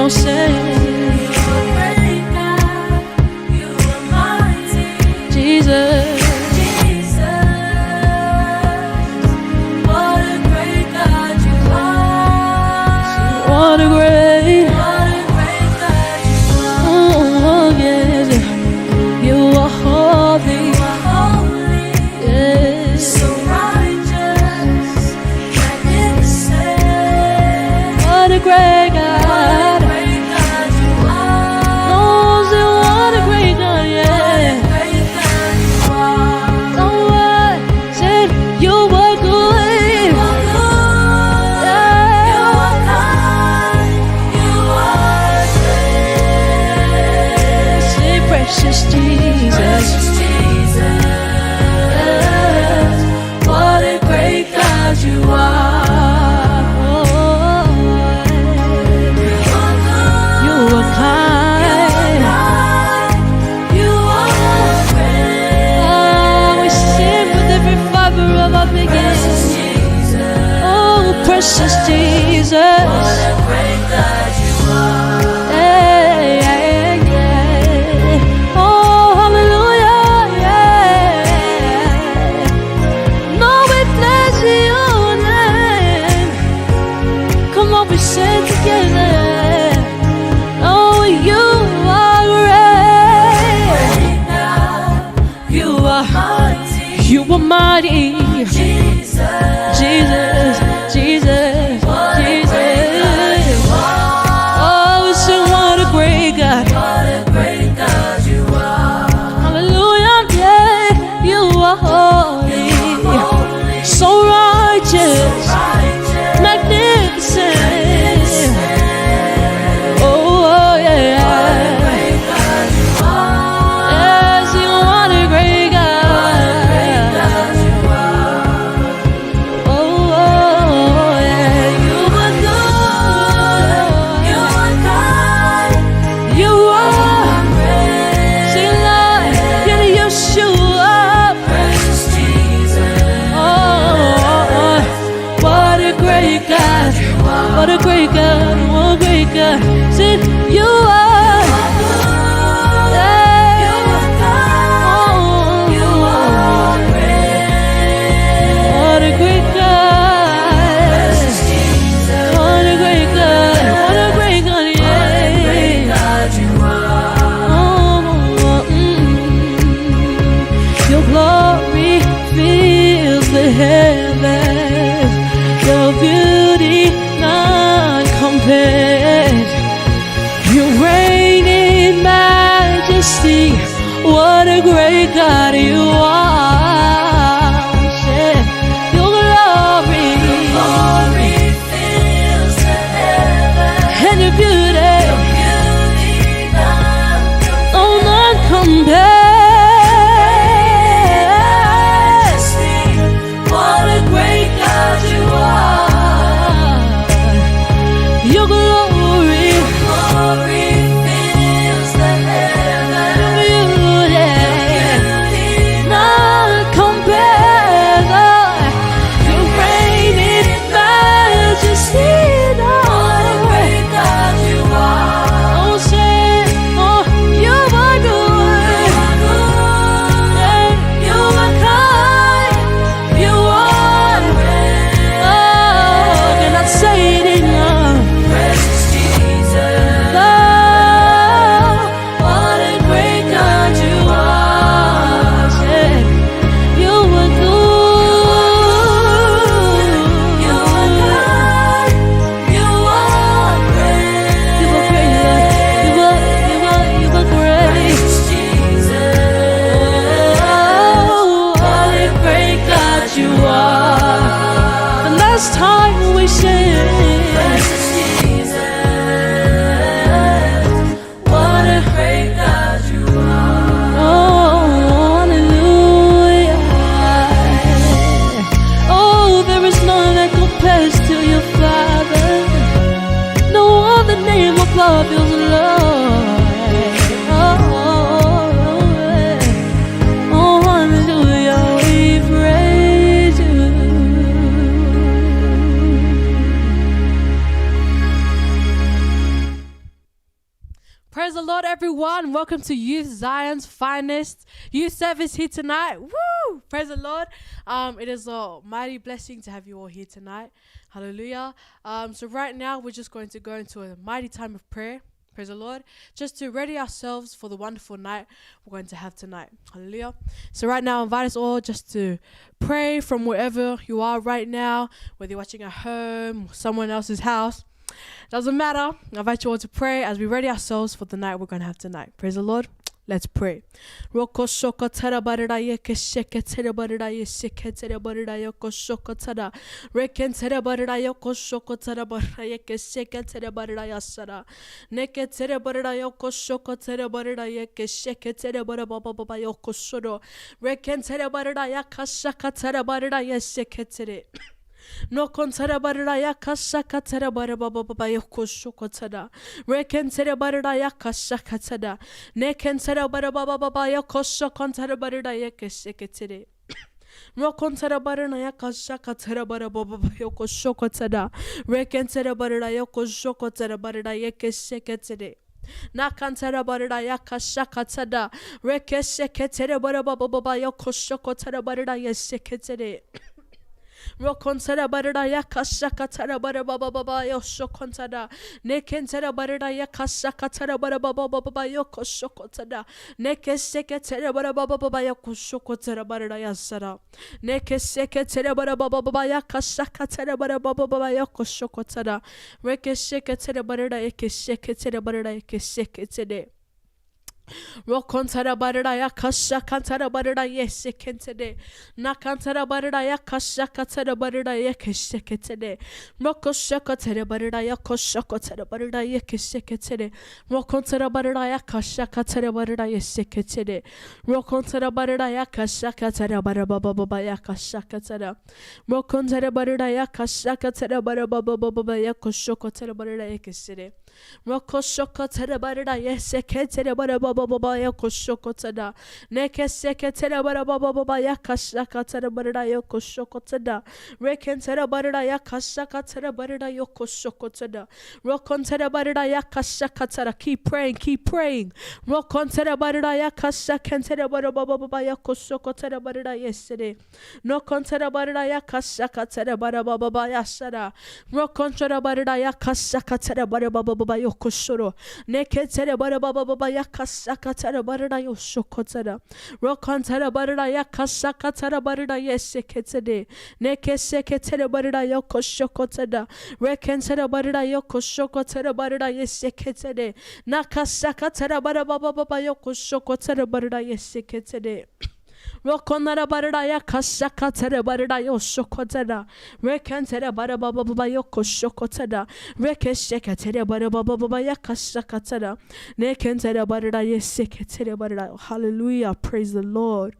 on, say, Jesus. What a great God you are. Oh, yes. You are holy. Yes. So righteous, magnificent. What a great God. Precious Jesus, yes. What a great God you are. You are kind. You are great. Oh, we sing with every fiber of our being. Oh, precious Jesus. What a great God you are. We said together, oh, you are great. You are mighty. You are mighty. Jesus, Jesus, Jesus, Jesus. Oh, we sing, what a great God. What a great God you are. Hallelujah, yeah. You are holy, so righteous, magnificent. What a great God, what a great God. Say, you are. Yeah. You are God. You are great. What a great God. What a great God. What a great God, yeah. What a great God you are. Your glory fills the heavens. Your beauty compared. You reign in majesty. What a great God you are. Your glory fills the heavens. And your beauty, oh, none compared. What a great God you are. Your glory fills the heavens. Your beauty, none compares. You reign in majesty. What a great God you are. Oh, say, oh, you are good. You are kind. You are great. Oh, cannot say it enough. Time we sing, precious Jesus, what a great God you are. Oh, hallelujah. Oh, there is none that compares to your Father. No other name above your Lord. Praise the Lord, everyone. Welcome to Youth Zion's finest youth service here tonight. Woo! Praise the Lord. It is a mighty blessing to have you all here tonight. Hallelujah. So right now, we're just going to go into a mighty time of prayer. Praise the Lord. Just to ready ourselves for the wonderful night we're going to have tonight. Hallelujah. So right now, I invite us all just to pray from wherever you are right now, whether you're watching at home, someone else's house. Doesn't matter. I invite you all to pray as we ready ourselves for the night we're going to have tonight. Praise the Lord. Let's pray. Roko shoko tara barada yeke sheke tere barada yeke tere barada yoko shoko tara reken tere barada yoko shoko tara barada yeke sheke tere barada yasara neke tere barada yoko shoko tere barada yeke sheke tere barada baba baba yoko shoro reken tere barada yakashaka tere barada yeke tere no kontara barada yakasha katara bara baba baba yoko shoko tada rekentara barada yakasha katada nekentara bara baba baba yoko shokontara barada yakesheketire no kontara barada yakasha katara bara baba baba yoko shoko tada rekentara barada yoko shoko tada barada yakesheketire nakantara barada yakasha katada rekesheketire bara baba baba yoko shoko tada barada yakesheketire Rokontara barada yakashaka tara bara baba baba yosho kontara nekentara barada yakashaka tara bara baba baba yoko shokotada nekeseke tara bara baba baba yoko shokotara barada yasara nekeseke tara bara baba baba yakashaka tara bara baba baba yoko shokotada rekeseke tara barada yakeseke tara barada yakeseke tara Rokontara barada yakasha kantara barada yesekentede nakantara barada yakasha kantara barada yekeseketede rokoshakatara barada yakoshakatara barada yekeseketede rokontara barada yakasha kantara barada yeseketede rokontara barada yakasha kantara barada baba yakasha kantara rokontara barada yakasha kantara barada baba yakoshakatara barada yekesede rokoshakatara barada yeseketede barada baba yakoshokotada nekeseketera bara baba baba yakashakatera bara yakoshokotada rekentera bara yakashakatera bara yakoshokotada rokontera bara yakashakatera keep praying rokontera bara yakashakentera bara baba baba yakoshokotera bara yesterday no kontera bara yakashakatera bara baba baba yashara rokontera bara yakashakatera bara baba baba yakoshoro neketera bara baba baba yakashakatara barada yoshokotara rokontara barada yakashakatara barada yeseketede nekeseketera barada yokoshokotara rekentara barada yokoshokotara barada yeseketede nakashakatara barada baba baba yokoshokotara barada yeseketede Rokonara barada yakashakatara barada yoshokotara rekentara barada baba baba yokoshokotara rekesheketera barada baba baba yakashakatara nekentara barada yeseketera barada. Hallelujah, praise the Lord.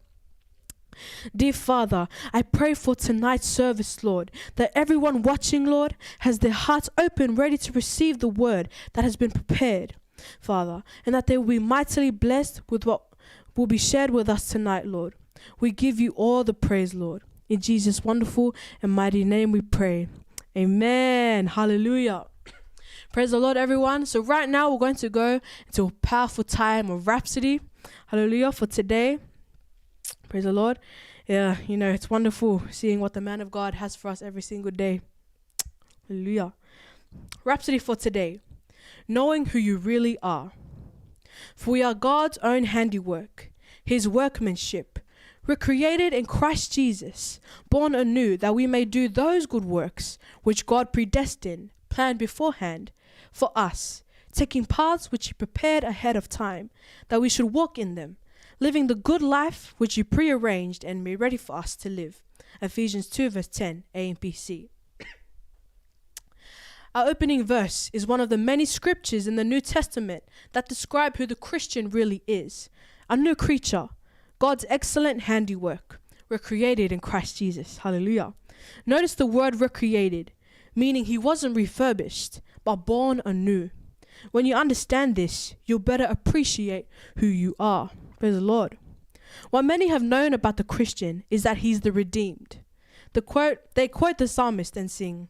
Dear Father, I pray for tonight's service, Lord, that everyone watching, Lord, has their hearts open, ready to receive the word that has been prepared, Father, and that they will be mightily blessed with what will be shared with us tonight, Lord. We give you all the praise, Lord. In Jesus' wonderful and mighty name we pray. Amen. Hallelujah. Praise the Lord, everyone. So right now we're going to go into a powerful time of Rhapsody. Hallelujah for today. Praise the Lord. Yeah, it's wonderful seeing what the man of God has for us every single day. Hallelujah. Rhapsody for today. Knowing who you really are. For we are God's own handiwork, his workmanship, recreated in Christ Jesus, born anew that we may do those good works which God predestined, planned beforehand for us, taking paths which he prepared ahead of time, that we should walk in them, living the good life which he prearranged and made ready for us to live. Ephesians 2 verse 10, A and B, C. Our opening verse is one of the many scriptures in the New Testament that describe who the Christian really is. A new creature, God's excellent handiwork. We're created in Christ Jesus. Hallelujah. Notice the word recreated, meaning he wasn't refurbished, but born anew. When you understand this, you'll better appreciate who you are. Praise the Lord. What many have known about the Christian is that he's the redeemed. They quote the psalmist and sing,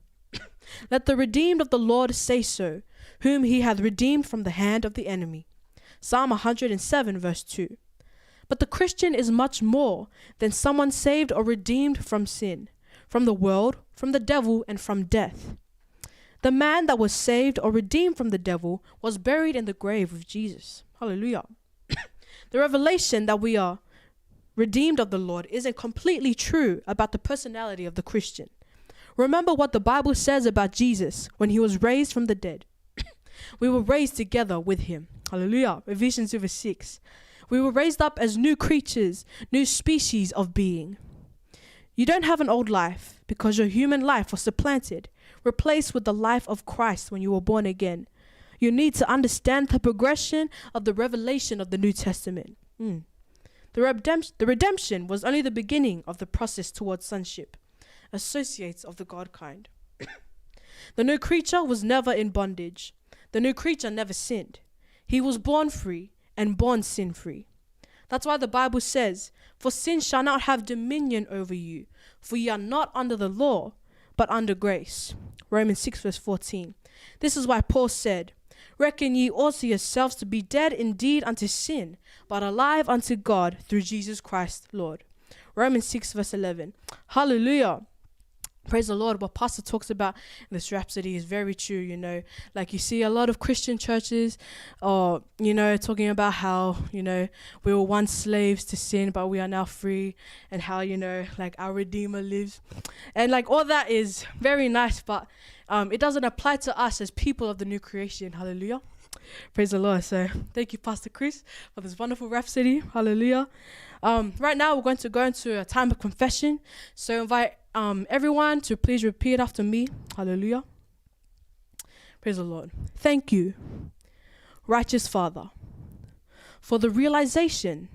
"Let the redeemed of the Lord say so, whom he hath redeemed from the hand of the enemy, Psalm 107 verse 2. But the Christian is much more than someone saved or redeemed from sin, from the world, from the devil, and from death. The man that was saved or redeemed from the devil was buried in the grave with Jesus. Hallelujah. The revelation that we are redeemed of the Lord isn't completely true about the personality of the Christian. Remember what the Bible says about Jesus when he was raised from the dead. We were raised together with him. Hallelujah. Ephesians 2 verse 6. We were raised up as new creatures, new species of being. You don't have an old life because your human life was supplanted, replaced with the life of Christ when you were born again. You need to understand the progression of the revelation of the New Testament. The redemption was only the beginning of the process towards sonship, associates of the God kind. The new creature was never in bondage. The new creature never sinned. He was born free and born sin-free. That's why the Bible says, "For sin shall not have dominion over you, for ye are not under the law, but under grace." Romans 6 verse 14. This is why Paul said, "Reckon ye also yourselves to be dead indeed unto sin, but alive unto God through Jesus Christ Lord." Romans 6 verse 11. Hallelujah. Praise the Lord. What Pastor talks about in this Rhapsody is very true, Like you see a lot of Christian churches, talking about how, we were once slaves to sin, but we are now free, and how, like our Redeemer lives. And like all that is very nice, but it doesn't apply to us as people of the new creation. Hallelujah. Praise the Lord. So thank you, Pastor Chris, for this wonderful Rhapsody. Hallelujah. Right now we're going to go into a time of confession. So invite everyone to please repeat after me. Hallelujah. Praise the Lord. Thank you, righteous Father, for the realization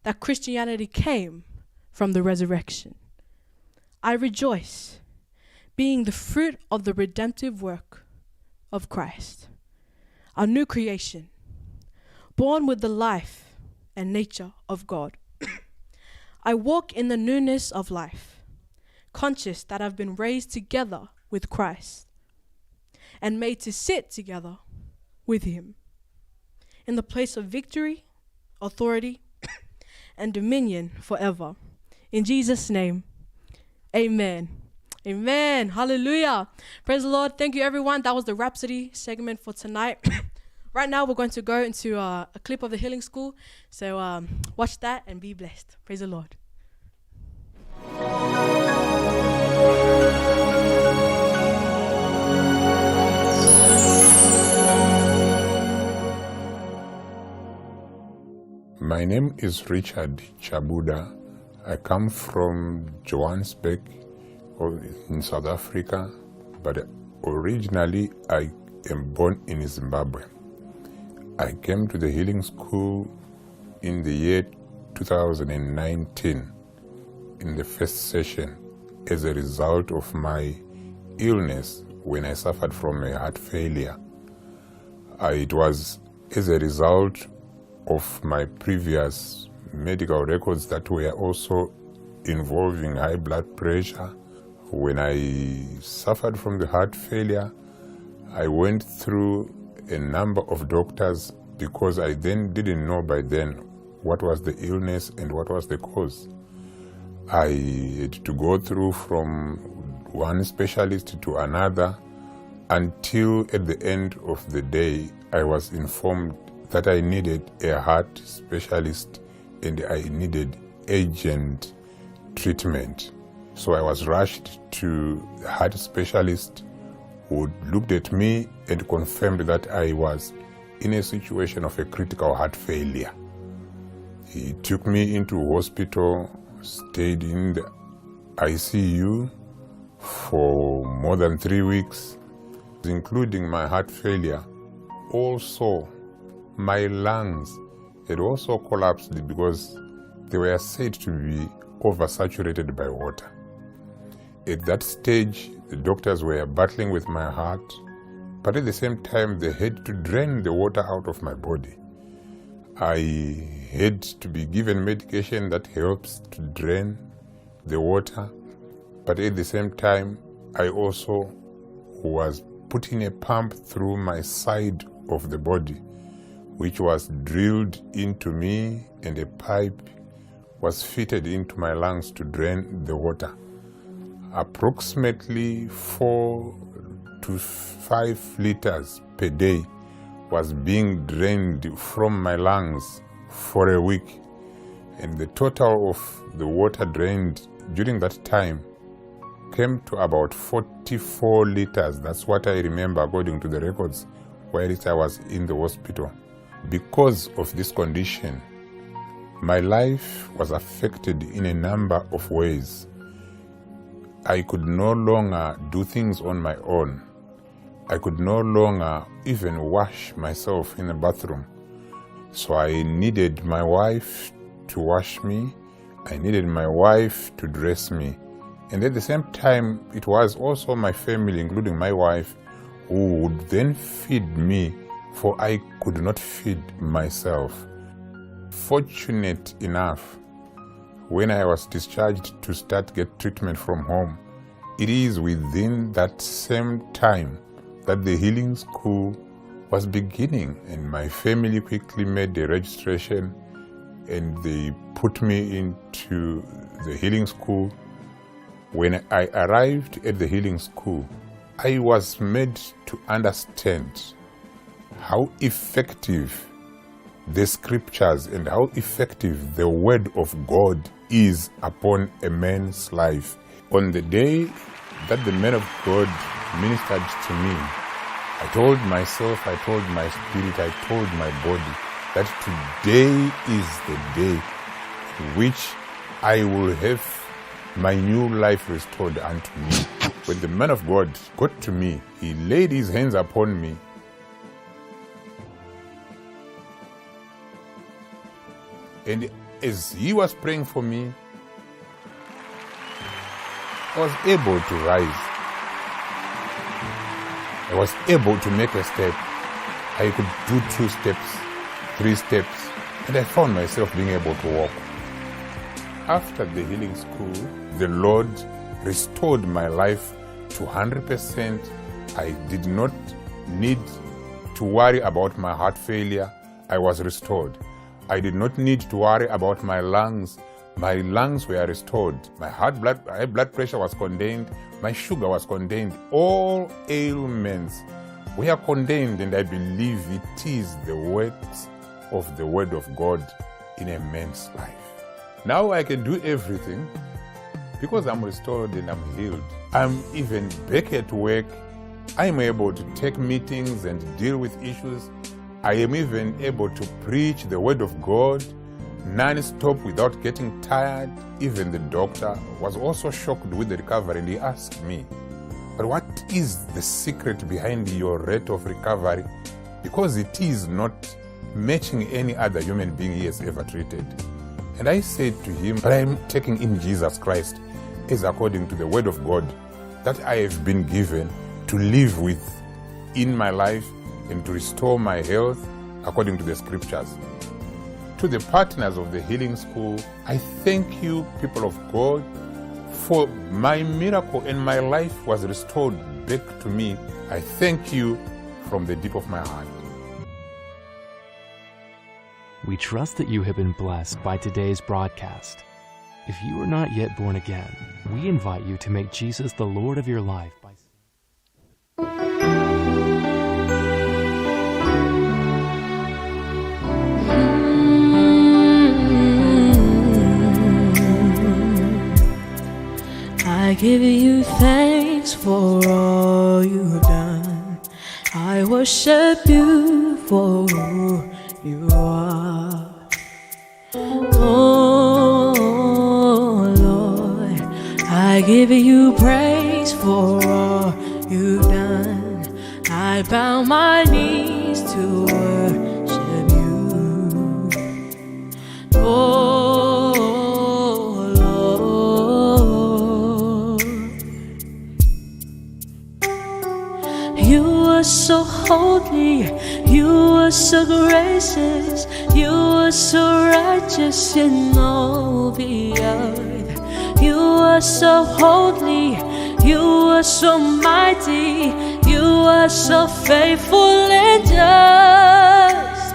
that Christianity came from the resurrection. I rejoice being the fruit of the redemptive work of Christ, a new creation, born with the life and nature of God. I walk in the newness of life, conscious that I've been raised together with Christ and made to sit together with him in the place of victory, authority, and dominion forever. In Jesus' name, amen. Amen. Hallelujah. Praise the Lord. Thank you, everyone. That was the Rhapsody segment for tonight. Right now, we're going to go into a clip of the Healing School. So watch that and be blessed. Praise the Lord. My name is Richard Chabuda. I come from Johannesburg in South Africa, but originally I am born in Zimbabwe. I came to the Healing School in the year 2019 in the first session as a result of my illness when I suffered from a heart failure. It was as a result of my previous medical records that were also involving high blood pressure. When I suffered from the heart failure, I went through a number of doctors because I then didn't know by then what was the illness and what was the cause. I had to go through from one specialist to another until at the end of the day I was informed that I needed a heart specialist and I needed urgent treatment. So I was rushed to the heart specialist who looked at me and confirmed that I was in a situation of a critical heart failure. He took me into hospital, stayed in the ICU for more than 3 weeks, including my heart failure. Also, my lungs had also collapsed because they were said to be oversaturated by water. At that stage, the doctors were battling with my heart, but at the same time, they had to drain the water out of my body. I had to be given medication that helps to drain the water, but at the same time, I also was putting a pump through my side of the body, which was drilled into me, and a pipe was fitted into my lungs to drain the water. Approximately 4 to 5 liters per day was being drained from my lungs for a week, and the total of the water drained during that time came to about 44 liters. That's what I remember according to the records while I was in the hospital. Because of this condition, my life was affected in a number of ways. I could no longer do things on my own. I could no longer even wash myself in the bathroom. So I needed my wife to wash me. I needed my wife to dress me. And at the same time, it was also my family, including my wife, who would then feed me, for I could not feed myself. Fortunate enough, when I was discharged to start get treatment from home, it is within that same time that the healing school was beginning, and my family quickly made the registration and they put me into the healing school. When I arrived at the healing school, I was made to understand how effective the scriptures and how effective the word of God is upon a man's life. On the day that the man of God ministered to me, I told myself, I told my spirit, I told my body that today is the day in which I will have my new life restored unto me. When the man of God got to me, he laid his hands upon me. And as he was praying for me, I was able to rise. I was able to make a step. I could do 2 steps, 3 steps, and I found myself being able to walk. After the healing school, the Lord restored my life to 100%. I did not need to worry about my heart failure. I was restored. I did not need to worry about my lungs. My lungs were restored. My high blood pressure was contained. My sugar was contained. All ailments were contained, and I believe it is the works of the Word of God in a man's life. Now I can do everything because I'm restored and I'm healed. I'm even back at work. I'm able to take meetings and deal with issues. I am even able to preach the Word of God non-stop without getting tired. Even the doctor was also shocked with the recovery, and he asked me, but what is the secret behind your rate of recovery? Because it is not matching any other human being he has ever treated. And I said to him, but I'm taking in Jesus Christ as according to the Word of God that I have been given to live with in my life and to restore my health according to the scriptures. To the partners of the healing school, I thank you, people of God, for my miracle and my life was restored back to me. I thank you from the deep of my heart. We trust that you have been blessed by today's broadcast. If you are not yet born again, we invite you to make Jesus the Lord of your life by I give you thanks for all you've done. I worship you for who you are. Oh Lord, I give you praise for all you've done. I bow my knees to worship you. Oh Lord, you are so holy, you are so gracious, you are so righteous in all the earth. You are so holy, you are so mighty, you are so faithful and just.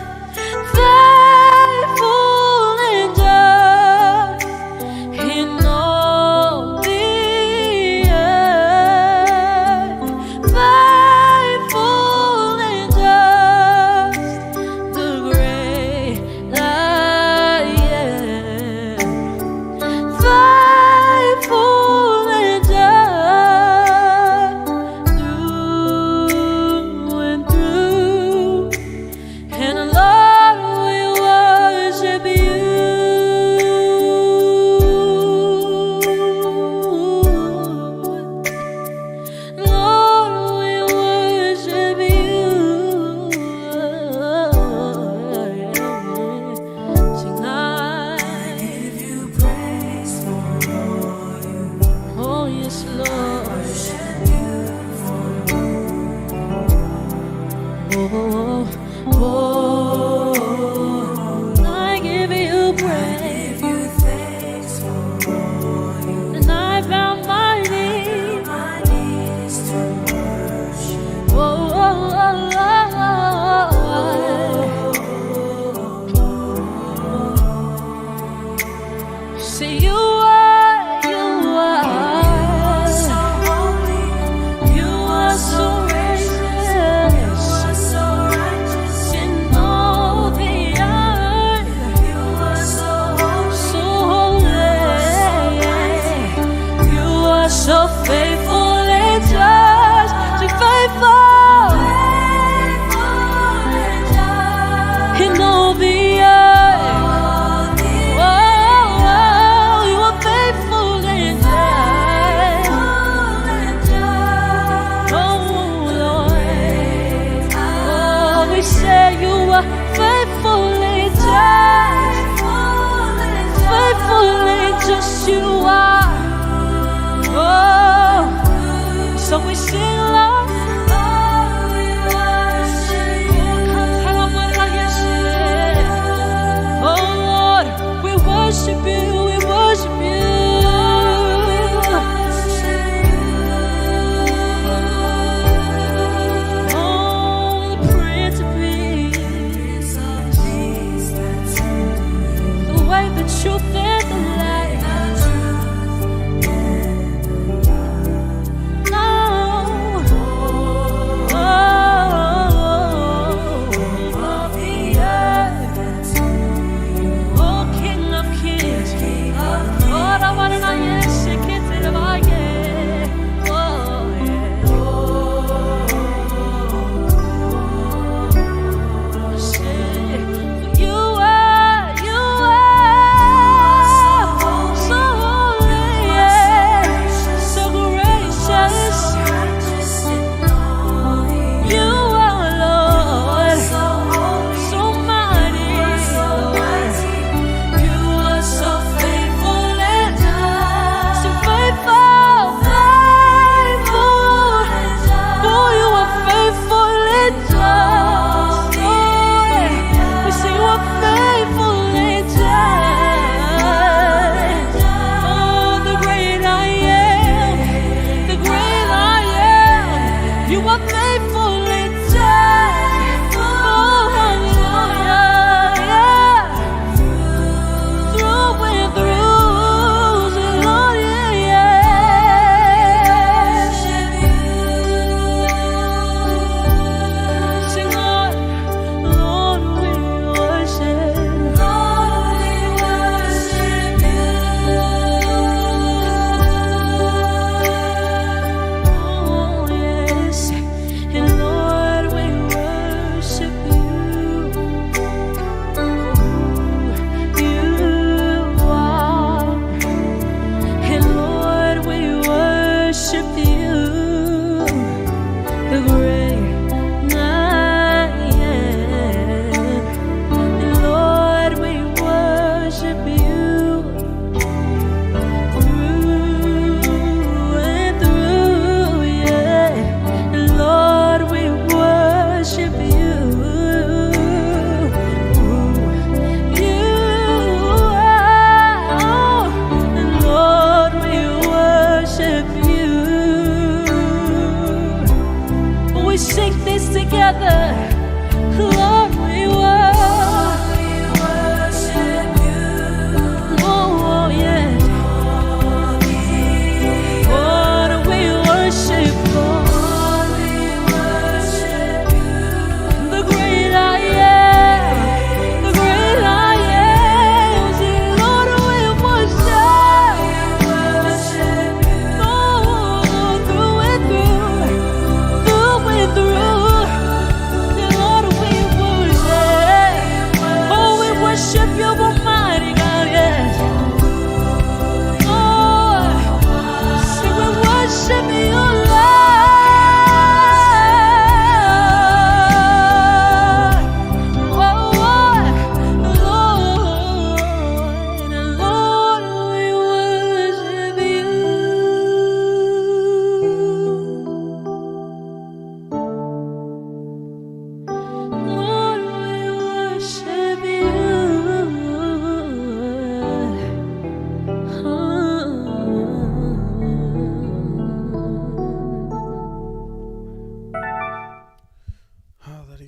Oh, I give you praise, and I bow my knees to worship. Say you are so holy, you are so righteous in all the earth. You are so holy, you are so faithful and just, so faithful in all the earth. Faithfully just you are. Oh, so we sing, Lord. Oh Lord, we worship you, we worship you. The truth and the light. No,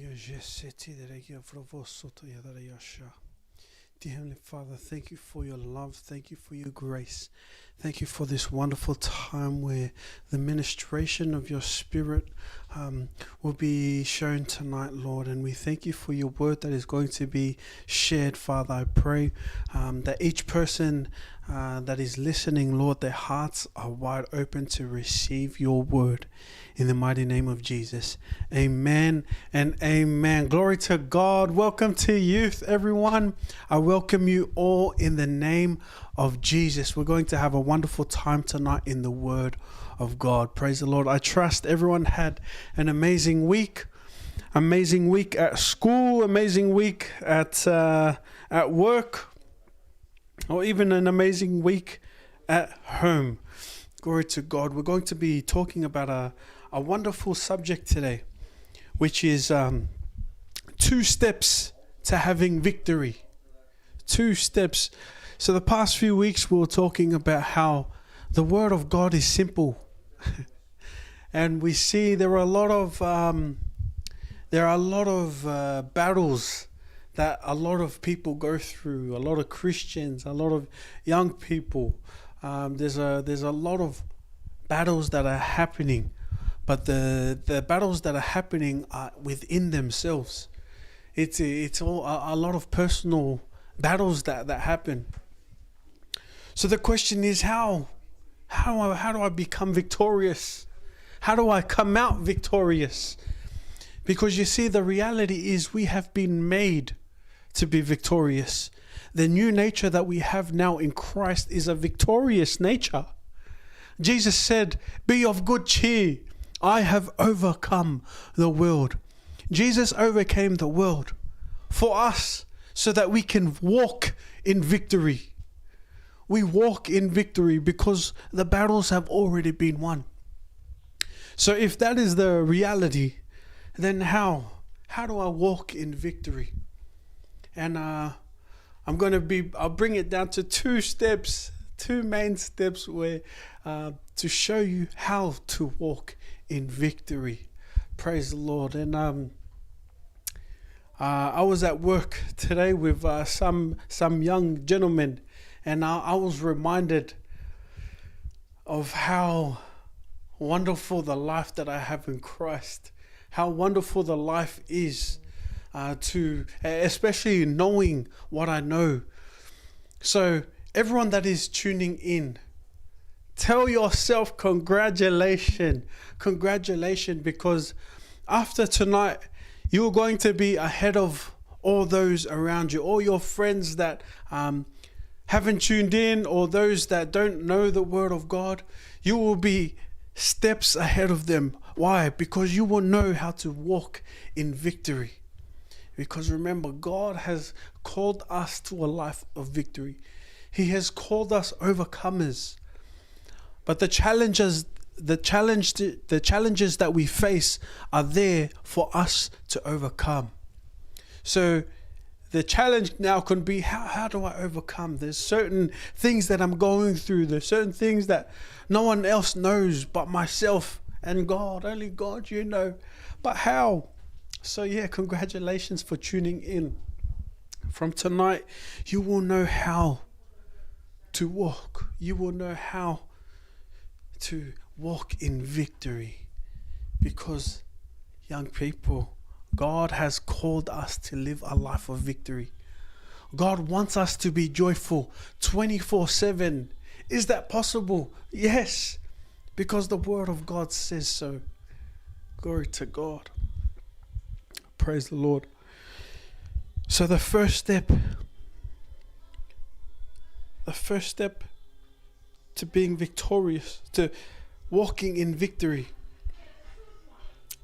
Dear Heavenly Father, thank you for your love. Thank you for your grace. Thank you for this wonderful time where the ministration of your Spirit will be shown tonight, Lord. And we thank you for your word that is going to be shared, Father. I pray that each person that is listening, Lord, their hearts are wide open to receive your word. In the mighty name of Jesus. Amen and amen. Glory to God. Welcome to youth, everyone. I welcome you all in the name of Jesus. We're going to have a wonderful time tonight in the word of God. Praise the Lord. I trust everyone had an amazing week. Amazing week at school, amazing week at work, or even an amazing week at home. Glory to God. We're going to be talking about a wonderful subject today, which is 2 steps to having victory. 2 steps. So the past few weeks we were talking about how the word of God is simple. And we see there are a lot of battles that a lot of people go through, a lot of Christians, a lot of young people. There's a lot of battles that are happening, but the battles that are happening are within themselves. It's all a lot of personal battles that happen. So the question is, how do I become victorious? How do I come out victorious? Because you see, the reality is we have been made to be victorious. The new nature that we have now in Christ is a victorious nature. Jesus said, "Be of good cheer. I have overcome the world." Jesus overcame the world for us so that we can walk in victory. We walk in victory because the battles have already been won. So if that is the reality, then how do I walk in victory? And I'll bring it down to 2 steps, 2 main steps where to show you how to walk in victory. Praise the Lord. And I was at work today with some young gentlemen, and I was reminded of how wonderful the life that I have in Christ, how wonderful the life is, especially knowing what I know. So everyone that is tuning in, tell yourself congratulations, because after tonight, you're going to be ahead of all those around you, all your friends that haven't tuned in, or those that don't know the word of God. You will be steps ahead of them. Why? Because you will know how to walk in victory. Because remember, God has called us to a life of victory. He has called us overcomers. But the challenges that we face are there for us to overcome. So the challenge now can be, how do I overcome? There's certain things that I'm going through. There's certain things that no one else knows but myself and God. Only God, you know. But how? So yeah, congratulations for tuning in. From tonight, you will know how to walk. You will know how to walk in victory. Because, young people, God has called us to live a life of victory. God wants us to be joyful 24/7. Is that possible? Yes, because the word of God says so. Glory to God. Praise the Lord. So the first step to being victorious, to walking in victory,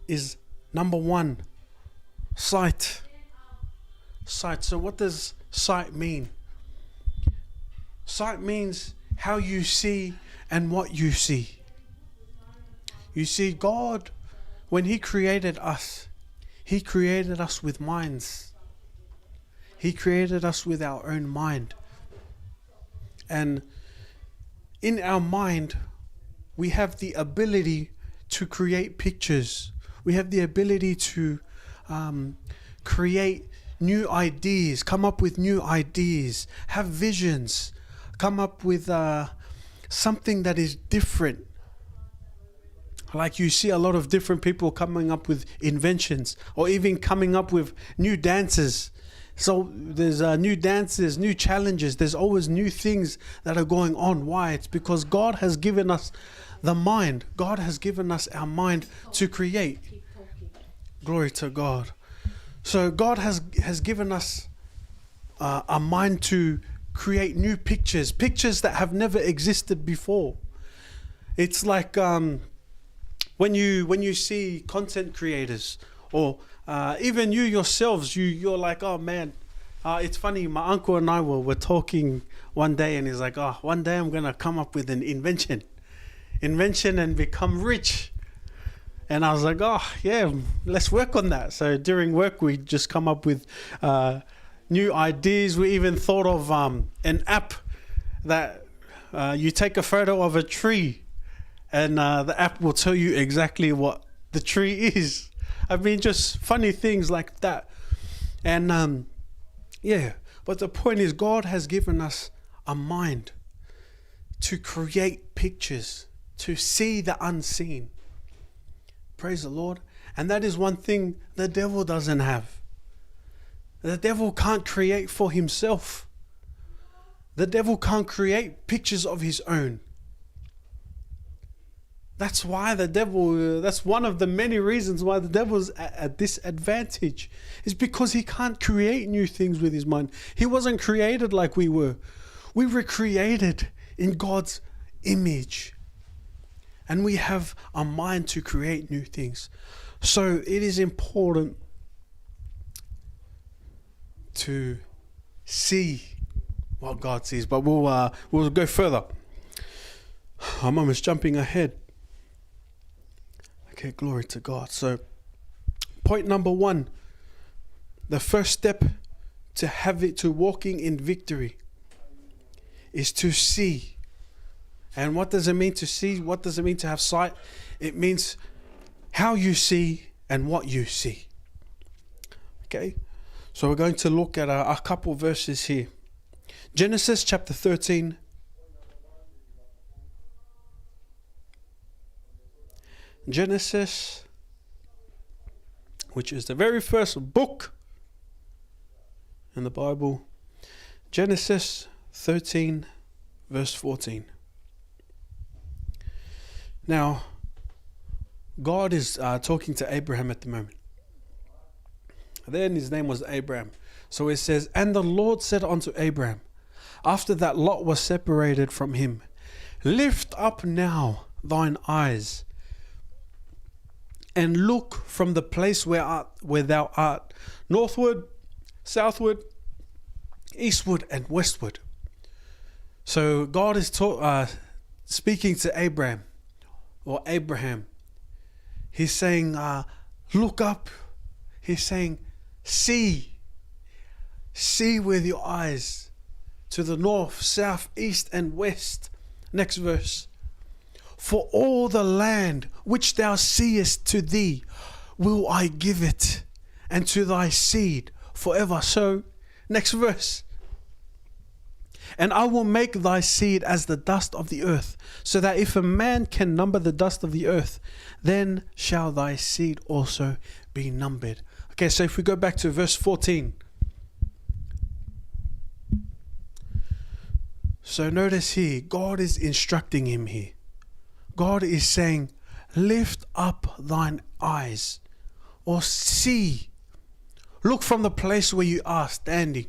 is number 1, sight. Sight. So what does sight mean? Sight means how you see and what you see. You see, God, when He created us with minds. He created us with our own mind. And in our mind, we have the ability to create pictures. We have the ability to create new ideas, come up with new ideas, have visions, come up with something that is different. Like you see a lot of different people coming up with inventions, or even coming up with new dances. So there's new dances, new challenges. There's always new things that are going on. Why? It's because God has given us the mind. God has given us our mind to create. Glory to God. So God has given us a mind to create new pictures that have never existed before. It's like when you see content creators, or even you yourselves, you're like, oh man, it's funny. My uncle and I were talking one day, and he's like, oh, one day I'm gonna come up with an invention and become rich. And I was like, oh yeah, let's work on that. So during work, we just come up with new ideas. We even thought of an app that you take a photo of a tree, and the app will tell you exactly what the tree is. I mean, just funny things like that. And yeah, but the point is, God has given us a mind to create pictures, to see the unseen. Praise the Lord. And that is one thing the devil doesn't have. The devil can't create for himself. The devil can't create pictures of his own. That's why the devil, that's one of the many reasons why the devil's at a disadvantage, is because he can't create new things with his mind. He wasn't created like we were. We were created in God's image. And we have a mind to create new things. So it is important to see what God sees. But we'll go further. I'm almost jumping ahead. Okay, glory to God. So point number 1, the first step to walking in victory is to see. And what does it mean to see? What does it mean to have sight? It means how you see and what you see. Okay, so we're going to look at a couple verses here. Genesis chapter 13. Genesis, which is the very first book in the Bible. Genesis 13, verse 14. Now, God is talking to Abraham at the moment. Then his name was Abraham. So it says, and the Lord said unto Abraham, after that Lot was separated from him, lift up now thine eyes, and look from the place where thou art, northward, southward, eastward, and westward. So God is speaking to Abraham. Or Abraham. He's saying, look up. He's saying, see with your eyes to the north, south, east, and west. Next verse. For all the land which thou seest, to thee will I give it, and to thy seed forever. So, next verse. And I will make thy seed as the dust of the earth, so that if a man can number the dust of the earth, then shall thy seed also be numbered. Okay, so if we go back to verse 14. So notice here, God is instructing him here. God is saying, lift up thine eyes, or see. Look from the place where you are standing.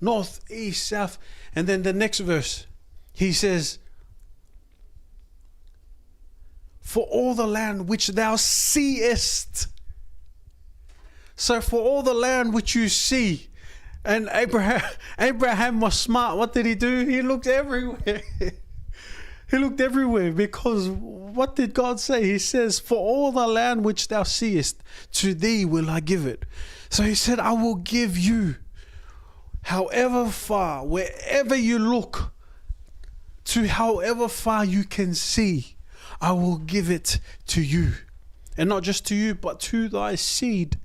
North, east, south. And then the next verse, he says, for all the land which thou seest. So for all the land which you see. And Abraham was smart. What did he do? He looked everywhere. He looked everywhere, because what did God say? He says, for all the land which thou seest, to thee will I give it. So he said, I will give you, however far, wherever you look, to however far you can see, I will give it to you. And not just to you, but to thy seed.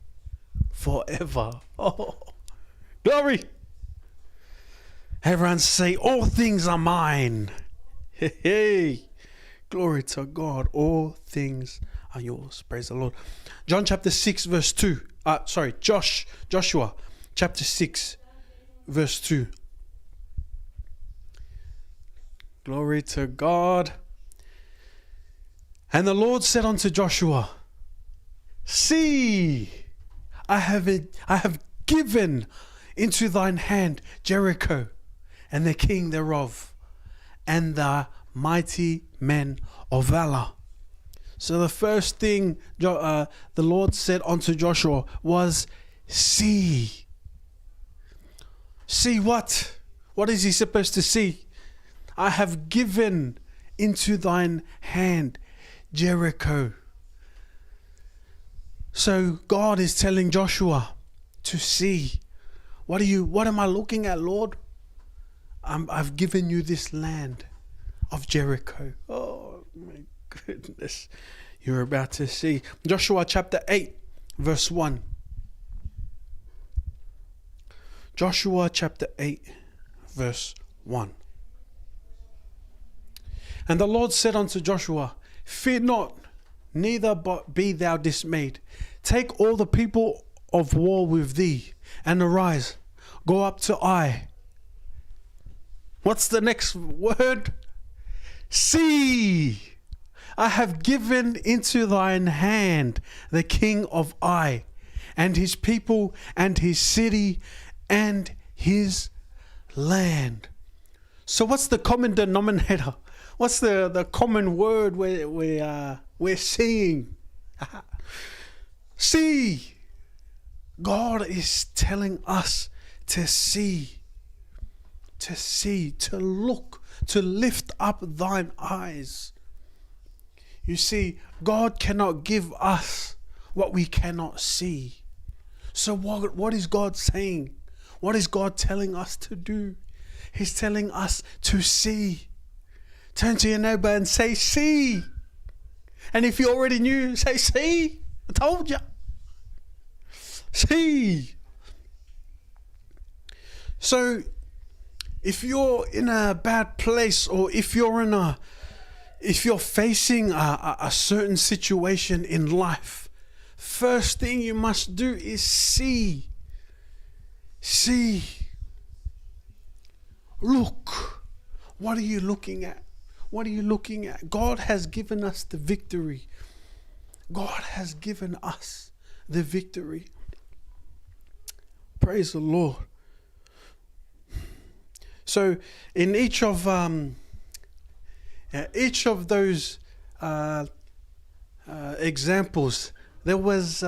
forever. Oh, glory. Everyone say, all things are mine. Hey, hey. Glory to God. All things are yours. Praise the Lord. John chapter 6 verse 2. Joshua chapter 6 verse 2. Glory to God. And the Lord said unto Joshua, see, I have given into thine hand Jericho and the king thereof and the mighty men of valor. So the first thing the Lord said unto Joshua was, see. See what? What is he supposed to see? I have given into thine hand Jericho. So God is telling Joshua to see. What am I looking at, Lord? I've given you this land of Jericho. Oh my goodness. You're about to see. Joshua chapter 8 verse 1. Joshua chapter 8 verse 1. And the Lord said unto Joshua, fear not, neither but be thou dismayed. Take all the people of war with thee, and arise, go up to Ai. What's the next word? See, I have given into thine hand the king of Ai, and his people, and his city, and his land. So what's the common denominator? What's the common word we're seeing? See. God is telling us to see, to look, to lift up thine eyes. You see, God cannot give us what we cannot see. So what is God saying? What is God telling us to do? He's telling us to see. Turn to your neighbor and say, see. And if you already knew, say, see. I told you. See. So if you're in a bad place, or if you're facing a certain situation in life, first thing you must do is see. See. Look. What are you looking at? What are you looking at? God has given us the victory. God has given us the victory. Praise the Lord. So in each of those examples, there was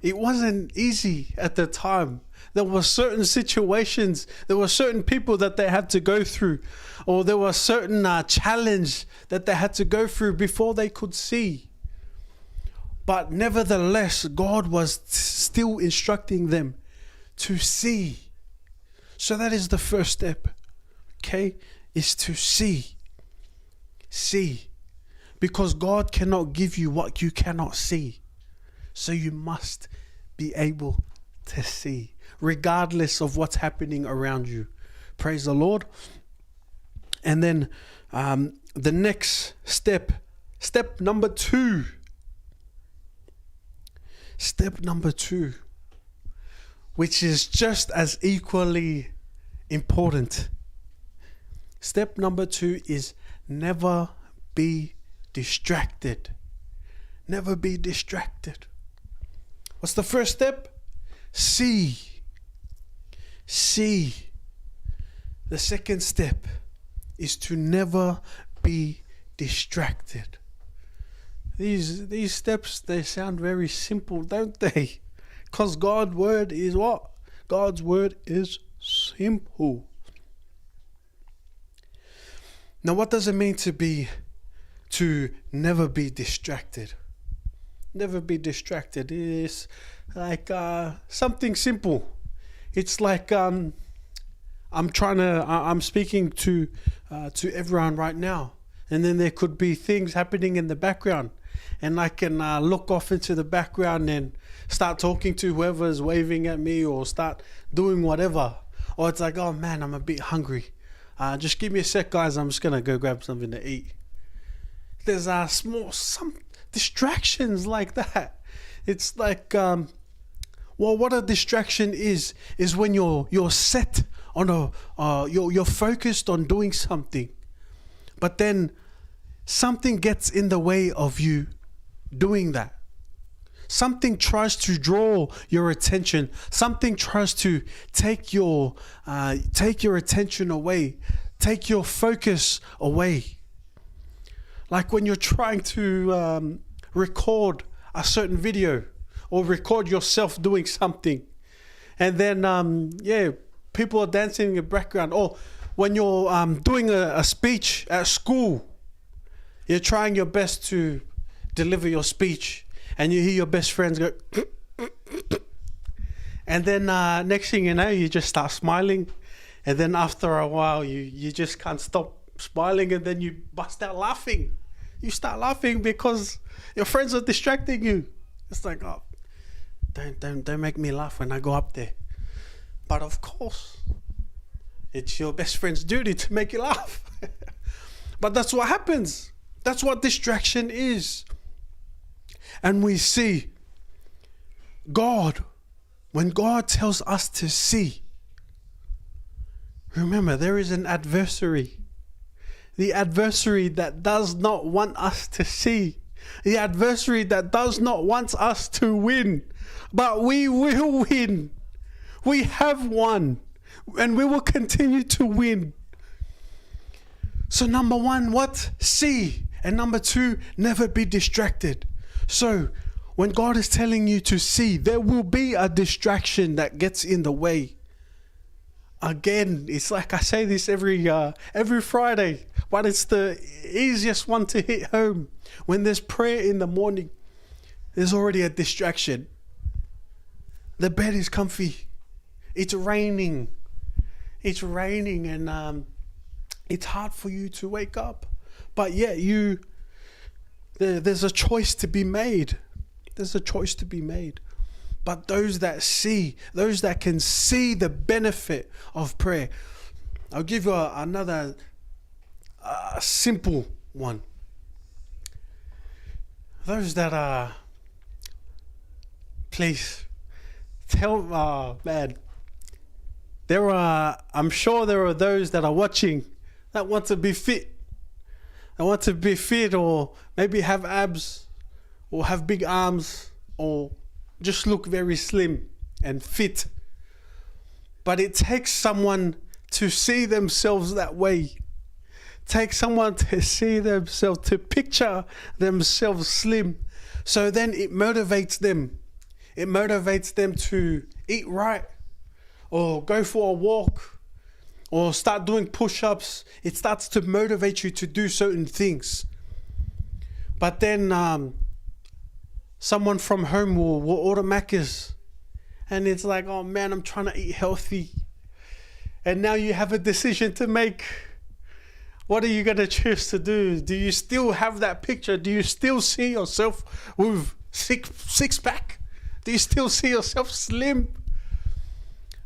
it wasn't easy at the time. There were certain situations, there were certain people that they had to go through, or there was certain challenge that they had to go through before they could see. But nevertheless, God was still instructing them to see. So that is the first step, okay, is to see. See. Because God cannot give you what you cannot see. So you must be able to see, regardless of what's happening around you. Praise the Lord. And then the next step number 2. Step number 2, which is just as equally important. Step number 2 is never be distracted. Never be distracted. What's the first step? See. See. The second step is to never be distracted. These steps, they sound very simple, don't they? Because God's word is what? God's word is simple. Now, what does it mean to never be distracted? Never be distracted is like something simple. It's like I'm speaking to everyone right now, and then there could be things happening in the background, and I can look off into the background and start talking to whoever's waving at me or start doing whatever. Or it's like, oh man, I'm a bit hungry. Just give me a sec, guys. I'm just going to go grab something to eat. There's some distractions like that. It's like, well, what a distraction is when you're set on you're focused on doing something, but then something gets in the way of you doing that. Something tries to draw your attention. Something tries to take your attention away, take your focus away. Like when you're trying to record a certain video or record yourself doing something, and then people are dancing in the background. Or when you're doing a speech at school, you're trying your best to deliver your speech, and you hear your best friends go, and then next thing you know, you just start smiling, and then after a while, you just can't stop smiling, and then you bust out laughing. You start laughing because your friends are distracting you. It's like, oh, don't make me laugh when I go up there. But of course, it's your best friend's duty to make you laugh. But that's what happens. That's what distraction is. And we see God, when God tells us to see, remember, there is an adversary. The adversary that does not want us to see. The adversary that does not want us to win. But we will win. We have won. And we will continue to win. So number one, what? See. And number two, never be distracted. So when God is telling you to see, there will be a distraction that gets in the way. Again, it's like I say this every Friday, but it's the easiest one to hit home. When there's prayer in the morning, there's already a distraction. The bed is comfy. It's raining. It's raining, and it's hard for you to wake up. But yet there's a choice to be made. There's a choice to be made. But those that can see the benefit of prayer. I'll give you another simple one. Those that are, please tell, man, I'm sure there are those that are watching that want to be fit. They want to be fit, or maybe have abs, or have big arms, or just look very slim and fit. But it takes someone to see themselves that way. It takes someone to see themselves, to picture themselves slim. So then it motivates them. It motivates them to eat right, or go for a walk, or start doing push-ups. It starts to motivate you to do certain things. But then someone from home will order Macca's, and it's like, oh man, I'm trying to eat healthy. And now you have a decision to make. What are you going to choose to do? Do you still have that picture? Do you still see yourself with six pack? Do you still see yourself slim?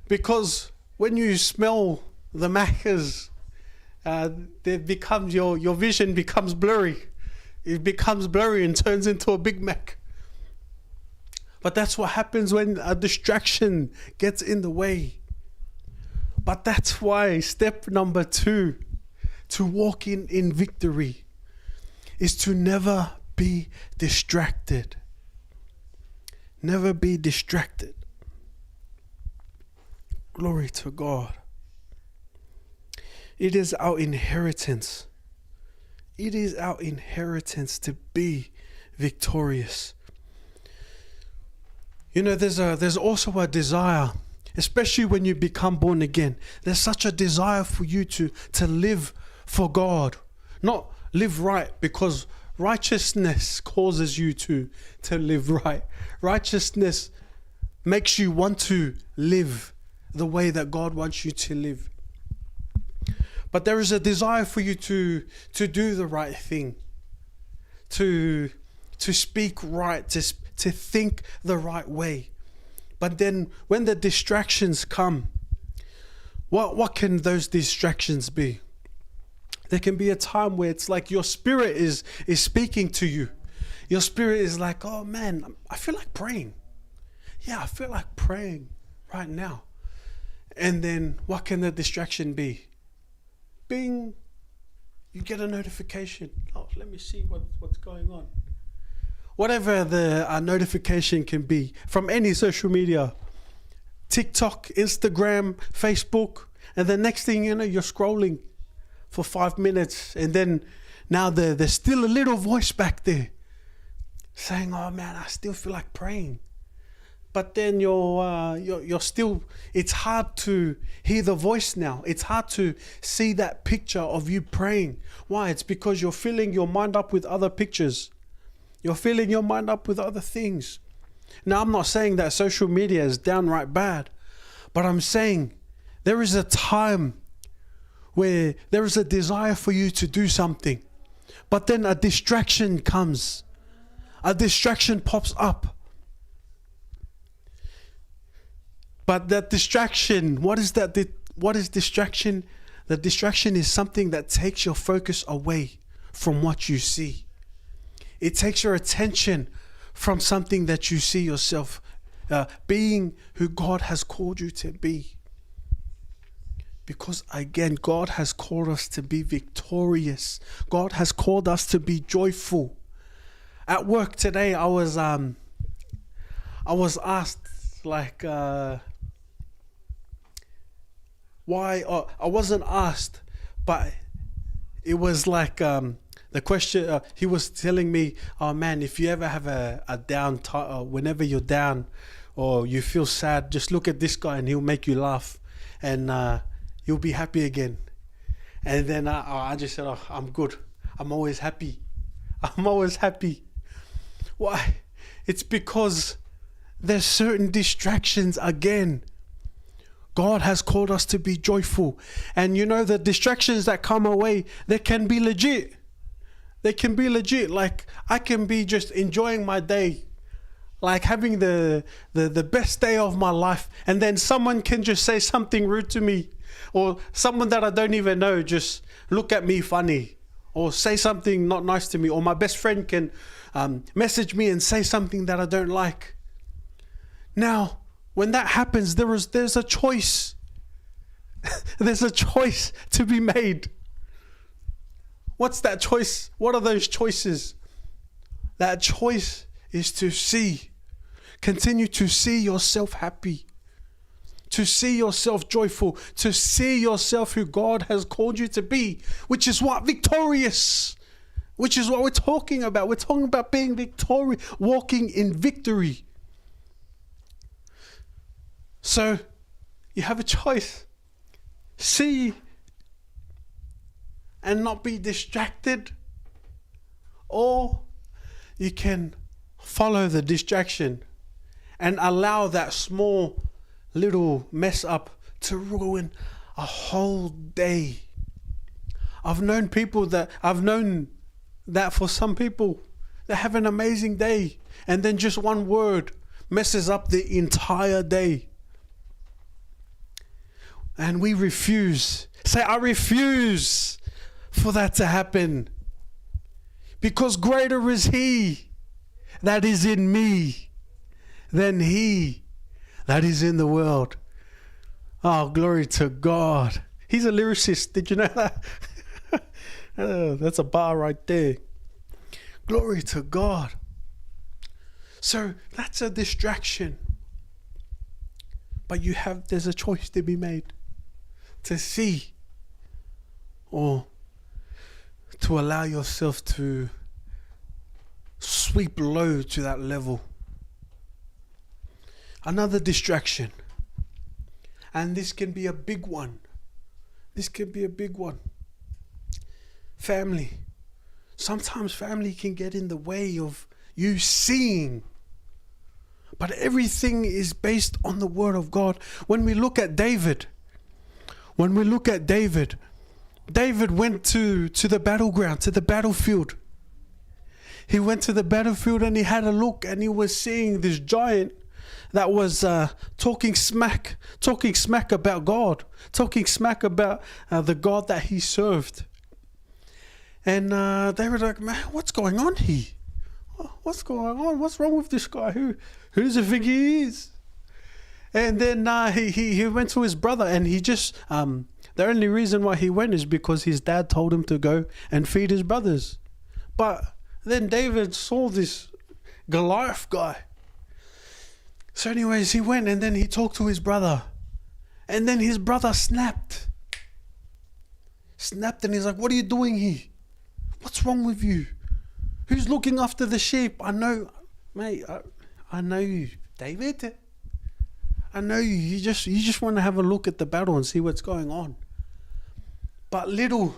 Because when you smell the Macca's, your vision becomes blurry. It becomes blurry and turns into a Big Mac. But that's what happens when a distraction gets in the way. But that's why step number 2 to walk in victory is to never be distracted. Never be distracted. Glory to God. It is our inheritance. It is our inheritance to be victorious. You know, there's also a desire, especially when you become born again. There's such a desire for you to live for God, not live right, because righteousness causes you to live right. Righteousness makes you want to live the way that God wants you to live. But there is a desire for you to do the right thing, to to speak right, to think the right way. But then when the distractions come, what can those distractions be? There can be a time where it's like your spirit is speaking to you. Your spirit is like, oh man, I feel like praying. Yeah, I feel like praying right now. And then what can the distraction be? Bing, you get a notification. Oh, let me see what's going on. Whatever the notification can be from any social media, TikTok, Instagram, Facebook, and the next thing you know, you're scrolling for 5 minutes, and then now there's still a little voice back there saying, oh man, I still feel like praying. But then you're still, it's hard to hear the voice now. It's hard to see that picture of you praying. Why? It's because you're filling your mind up with other pictures. You're filling your mind up with other things. Now, I'm not saying that social media is downright bad, but I'm saying there is a time where there is a desire for you to do something, but then a distraction comes. A distraction pops up. But that distraction, what is that? What is distraction? The distraction is something that takes your focus away from what you see. It takes your attention from something that you see yourself being who God has called you to be. Because again, God has called us to be victorious. God has called us to be joyful. At work today, I was asked like why. I wasn't asked, but it was like the question. He was telling me, "Oh man, if you ever have a down time, whenever you're down or you feel sad, just look at this guy and he'll make you laugh, and you'll be happy again." And then I just said, "Oh, I'm good. I'm always happy. I'm always happy." Why? It's because there's certain distractions again. God has called us to be joyful. And you know, the distractions that come away, they can be legit. They can be legit. Like I can be just enjoying my day, like having the best day of my life. And then someone can just say something rude to me, or someone that I don't even know just look at me funny, or say something not nice to me, or my best friend can message me and say something that I don't like. Now, when that happens, there's a choice. There's a choice to be made. What's that choice? What are those choices? That choice is to continue to see yourself happy, to see yourself joyful, to see yourself who God has called you to be, which is what? Victorious. Which is what we're talking about. We're talking about being victorious, walking in victory. So you have a choice. See and not be distracted, or you can follow the distraction and allow that small little mess up to ruin a whole day. I've known that for some people, they have an amazing day, and then just one word messes up the entire day. And we refuse. Say, I refuse for that to happen. Because greater is He that is in me than he that is in the world. Oh, glory to God. He's a lyricist. Did you know that? That's a bar right there. Glory to God. So that's a distraction. But there's a choice to be made. To see or to allow yourself to sweep low to that level. Another distraction. And this can be a big one. This can be a big one. Family. Sometimes family can get in the way of you seeing. But everything is based on the word of God. When we look at David, David went to the battleground, to the battlefield. he went to the battlefield and he had a look, and he was seeing this giant that was talking smack about God, talking smack about the God that he served. And they were like, man, what's going on here? What's going on? What's wrong with this guy? Who does he think he is? And then he went to his brother, and he just, the only reason why he went is because his dad told him to go and feed his brothers. But then David saw this Goliath guy. So anyways, he went and then he talked to his brother. And then his brother snapped. And he's like, what are you doing here? What's wrong with you? Who's looking after the sheep? I know, mate, I know you, David. I know you. You just want to have a look at the battle and see what's going on. But little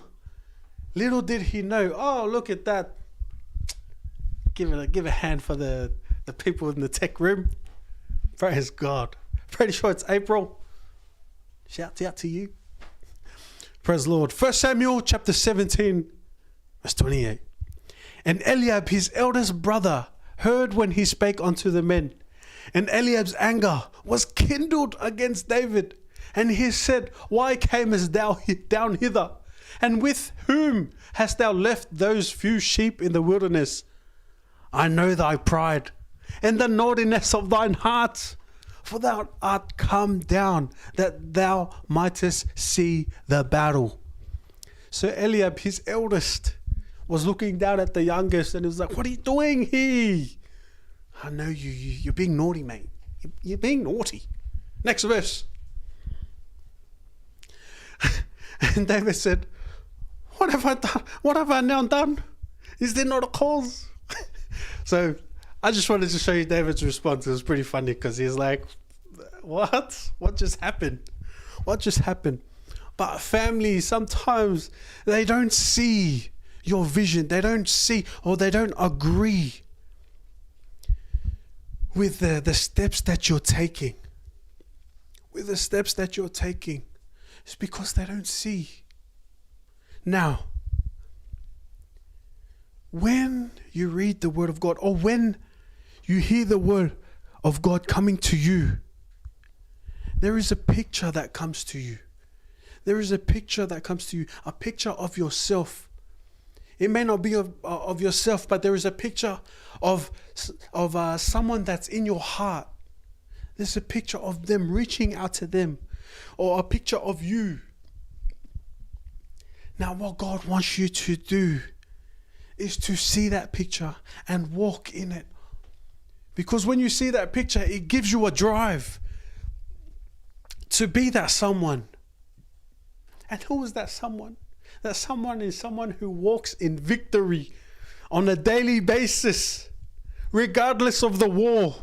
did he know. Oh, look at that. Give a hand for the people in the tech room. Praise God. Pretty sure it's April. Shouts out to you. Praise the Lord. 1 Samuel chapter 17, verse 28. And Eliab, his eldest brother, heard when he spake unto the men. And Eliab's anger was kindled against David. And he said, why camest thou down hither? And with whom hast thou left those few sheep in the wilderness? I know thy pride and the naughtiness of thine heart, for thou art come down that thou mightest see the battle. So Eliab, his eldest, was looking down at the youngest, and he was like, what are you doing here? I know you're being naughty, mate. You're being naughty. Next verse. And David said, what have I done? What have I now done? Is there not a cause? So I just wanted to show you David's response. It was pretty funny because he's like, what? What just happened? What just happened? But family, sometimes they don't see your vision. They don't see, or they don't agree with the steps that you're taking. With the steps that you're taking. It's because they don't see. Now, when you read the word of God, or when you hear the word of God coming to you, there is a picture that comes to you. There is a picture that comes to you, a picture of yourself. It may not be of yourself, but there is a picture of someone that's in your heart. There's a picture of them reaching out to them, or a picture of you. Now, what God wants you to do is to see that picture and walk in it. Because when you see that picture, it gives you a drive to be that someone. And who is that someone? That someone is someone who walks in victory on a daily basis, regardless of the war,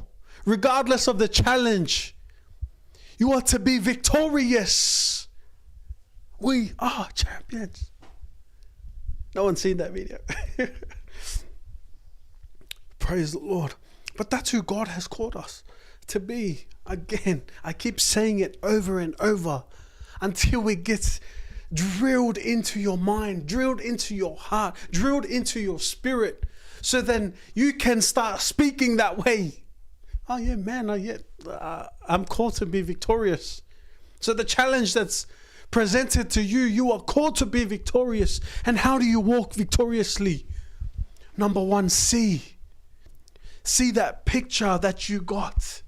regardless of the challenge. You are to be victorious. We are champions. No one's seen that video. Praise the Lord. But that's who God has called us to be. Again, I keep saying it over and over until it gets drilled into your mind, drilled into your heart, drilled into your spirit. So then you can start speaking that way. Oh yeah, man, I'm called to be victorious. So the challenge that's presented to you, you are called to be victorious. And how do you walk victoriously? Number one, see that picture that you got.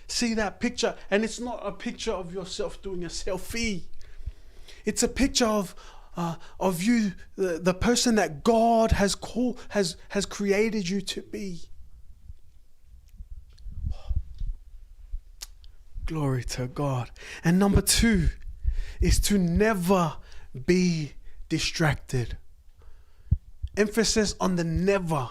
See that picture. And it's not a picture of yourself doing a selfie. It's a picture of you, the person that God has created you to be. Glory to God. And number two is to never be distracted. Emphasis on the never.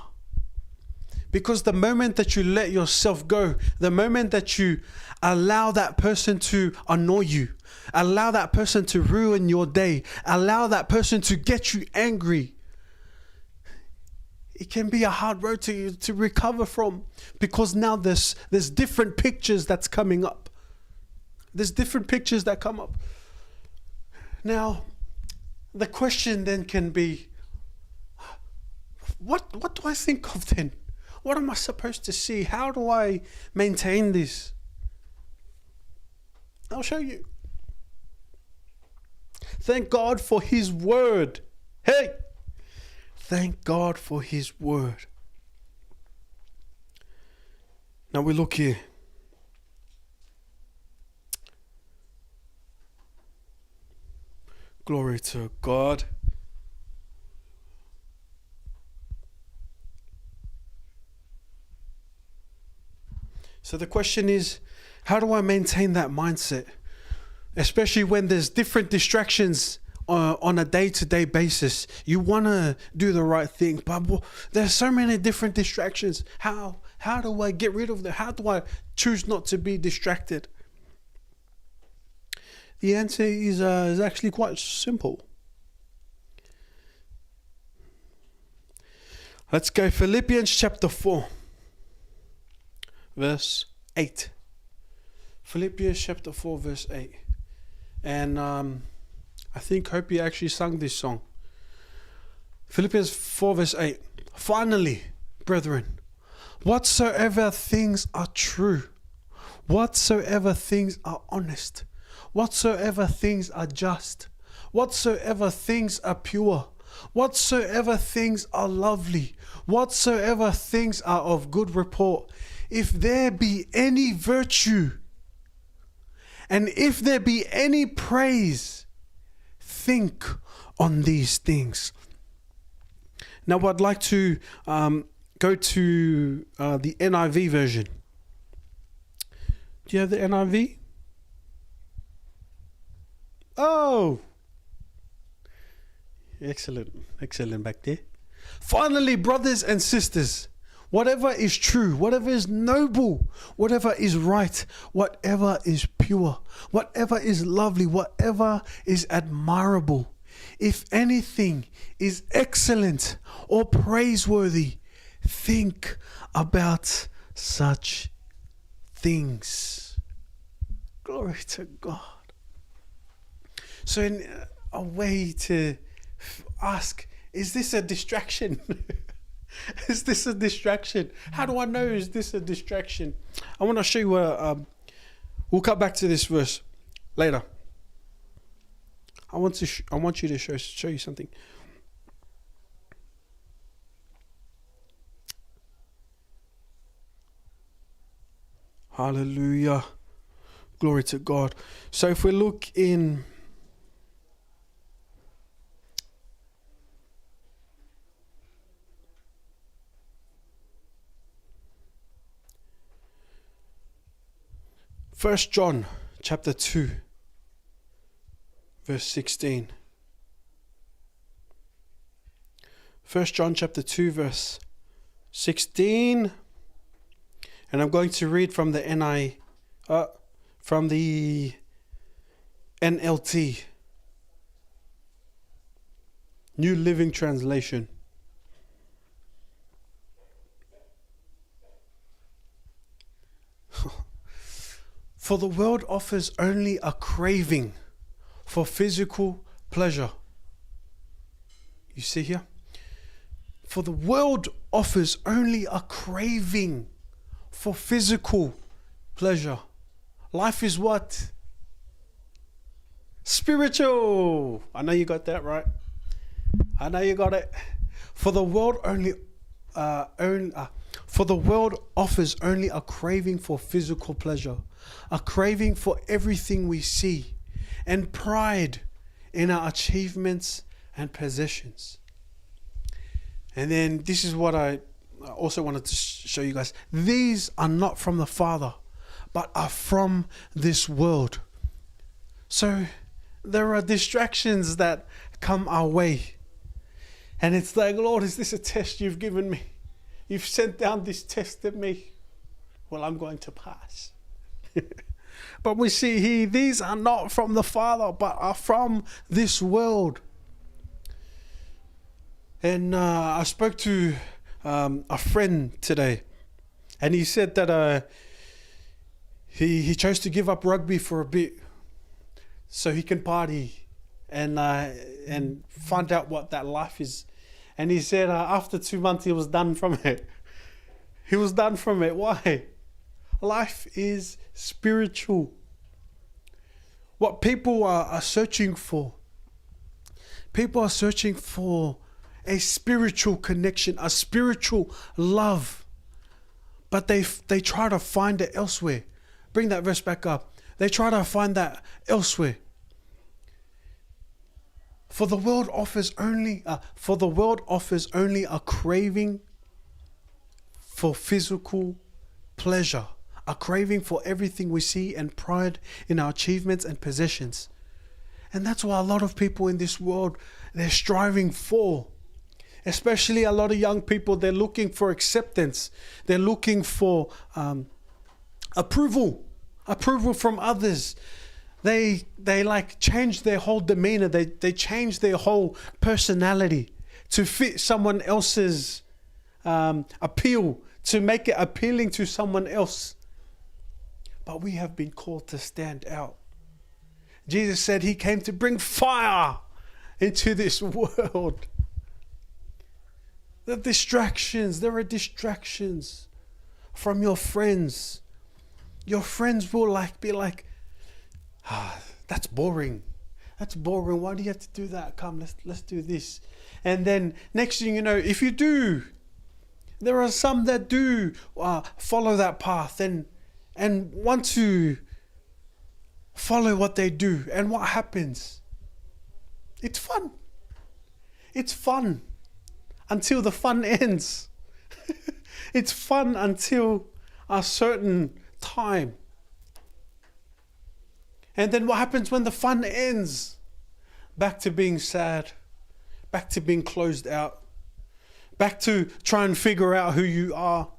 Because the moment that you let yourself go, the moment that you allow that person to annoy you, allow that person to ruin your day, allow that person to get you angry, it can be a hard road to recover from, because now there's different pictures that's coming up. There's different pictures that come up. Now, the question then can be, what do I think of then? What am I supposed to see? How do I maintain this? I'll show you. Thank God for His word. Hey! Thank God for His word. Now we look here. Glory to God. So the question is, how do I maintain that mindset? Especially when there's different distractions on a day-to-day basis. You want to do the right thing, but there's so many different distractions. How do I get rid of them? How do I choose not to be distracted? The answer is actually quite simple. Let's go Philippians chapter 4, verse 8. Philippians chapter 4, verse 8. And hope you actually sung this song. Philippians 4, verse 8. Finally, brethren, whatsoever things are true, whatsoever things are honest, whatsoever things are just, whatsoever things are pure, whatsoever things are lovely, whatsoever things are of good report, if there be any virtue, and if there be any praise, think on these things. Now I'd like to go to the NIV version. Do you have the NIV? Oh! Excellent back there. Finally, brothers and sisters, whatever is true, whatever is noble, whatever is right, whatever is pure, whatever is lovely, whatever is admirable, if anything is excellent or praiseworthy, think about such things. Glory to God. So in a way to ask, is this a distraction? Is this a distraction? How do I know, is this a distraction? I want to show you we'll come back to this verse later. I want you to show you something. Hallelujah. Glory to God. So if we look in First John chapter 2, verse 16. 1 John chapter 2, verse 16. And I'm going to read from the NLT, New Living Translation. For the world offers only a craving for physical pleasure. You see here? For the world offers only a craving for physical pleasure. Life is what? Spiritual. I know you got that right. I know you got it. For the world for the world offers only a craving for physical pleasure, a craving for everything we see, and pride in our achievements and possessions. And then this is what I also wanted to show you guys. These are not from the Father, but are from this world. So there are distractions that come our way. And it's like, Lord, is this a test you've given me? You've sent down this test at me. Well, I'm going to pass. But we see here, these are not from the Father, but are from this world. And I spoke to a friend today, and he said that he chose to give up rugby for a bit so he can party and find out what that life is. And he said after 2 months he was done from it. He was done from it. Why? Life is spiritual. What people are searching for. People are searching for a spiritual connection, a spiritual love. But they try to find it elsewhere. Bring that verse back up. They try to find that elsewhere. For the world offers only a craving for physical pleasure, a craving for everything we see, and pride in our achievements and possessions. And that's what a lot of people in this world, they're striving for. Especially a lot of young people, they're looking for acceptance. They're looking for approval from others. They like change their whole demeanor. They change their whole personality to fit someone else's appeal, to make it appealing to someone else. But we have been called to stand out. Jesus said he came to bring fire into this world. There are distractions from your friends. Your friends will be like, that's boring. That's boring. Why do you have to do that? Come, let's do this. And then next thing you know, if you do, there are some that do follow that path and want to follow what they do. And what happens? It's fun. It's fun until the fun ends. It's fun until a certain time. And then what happens when the fun ends? Back to being sad. Back to being closed out. Back to try and figure out who you are.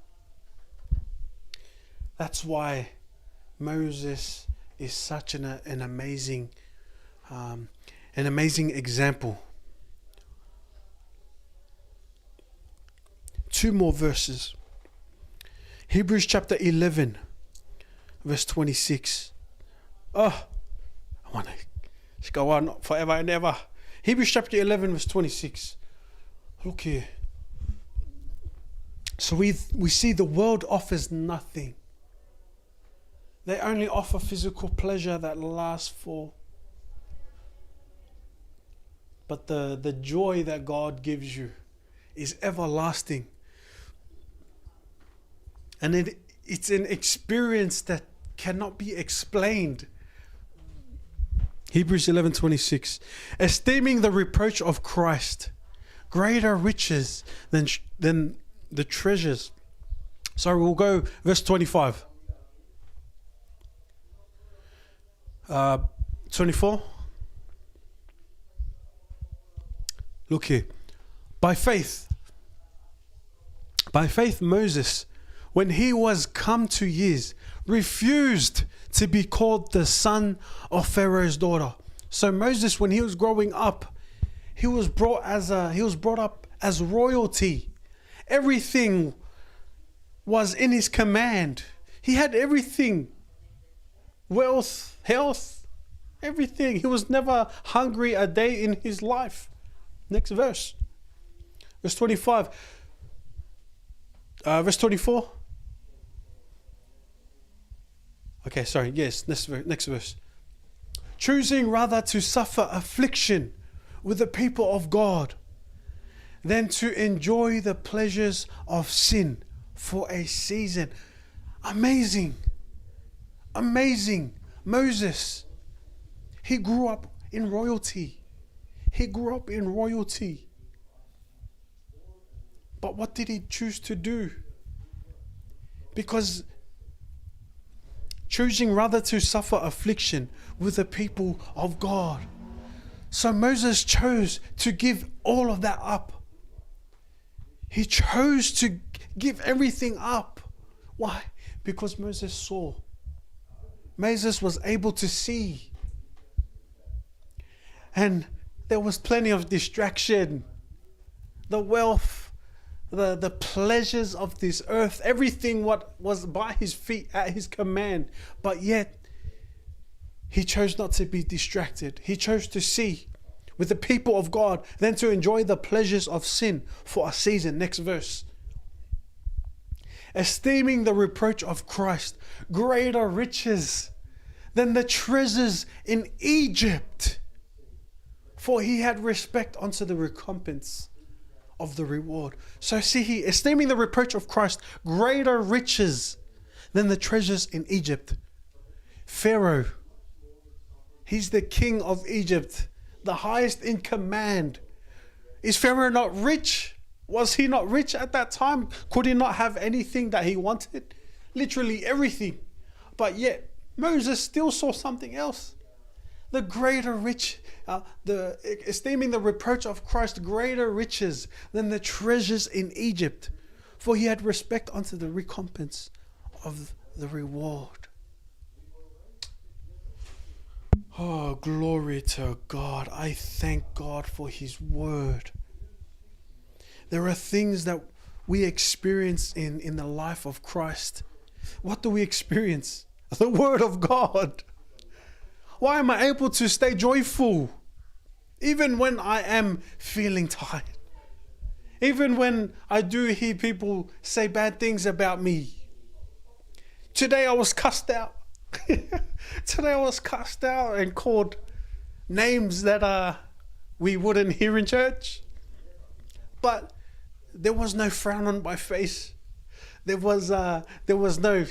That's why Moses is such an amazing example. 2 more verses. Hebrews chapter 11, verse 26. Oh, I want to go on forever and ever. Hebrews chapter 11, verse 26. Look here. So we see the world offers nothing. They only offer physical pleasure that lasts for. But the joy that God gives you is everlasting. And it's an experience that cannot be explained. Hebrews 11:26. Esteeming the reproach of Christ greater riches than the treasures. So we'll go verse 25. 24. Look here. By faith Moses, when he was come to years, refused to be called the son of Pharaoh's daughter. So Moses, when he was growing up, he was brought up as royalty. Everything was in his command. He had everything. Wealth, health, everything. He was never hungry a day in his life. Next verse. Verse 25. Verse 24. Okay, sorry. Yes, next verse. Choosing rather to suffer affliction with the people of God than to enjoy the pleasures of sin for a season. Amazing. Moses, he grew up in royalty. But what did he choose to do? Because choosing rather to suffer affliction with the people of God. So Moses chose to give all of that up. He chose to give everything up. Why? Because Moses saw. Moses was able to see. And there was plenty of distraction. The wealth, the pleasures of this earth, everything what was by his feet at his command. But yet, he chose not to be distracted. He chose to see with the people of God than to enjoy the pleasures of sin for a season. Next verse. Esteeming the reproach of Christ greater riches than the treasures in Egypt, for he had respect unto the recompense of the reward. So see here, esteeming the reproach of Christ greater riches than the treasures in Egypt. Pharaoh, he's the king of Egypt, the highest in command. Is Pharaoh not rich? Was he not rich at that time? Could he not have anything that he wanted? Literally everything. But yet Moses still saw something else. The greater esteeming the reproach of Christ greater riches than the treasures in Egypt, for he had respect unto the recompense of the reward. Oh, glory to God. I thank God for his word. There are things that we experience in the life of Christ. What do we experience? The word of God. Why am I able to stay joyful even when I am feeling tired? Even when I do hear people say bad things about me. Today I was cussed out. Today I was cussed out and called names that we wouldn't hear in church. But there was no frown on my face. There was no,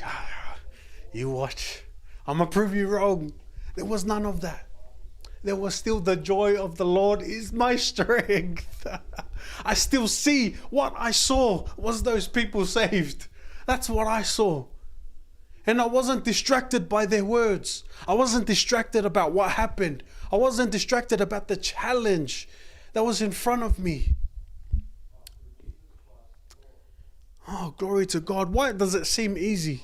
you watch, I'm gonna prove you wrong. There was none of that. There was still the joy of the Lord is my strength. I still see what I saw was those people saved. That's what I saw. And I wasn't distracted by their words. I wasn't distracted about what happened. I wasn't distracted about the challenge that was in front of me. Oh, glory to God. Why does it seem easy?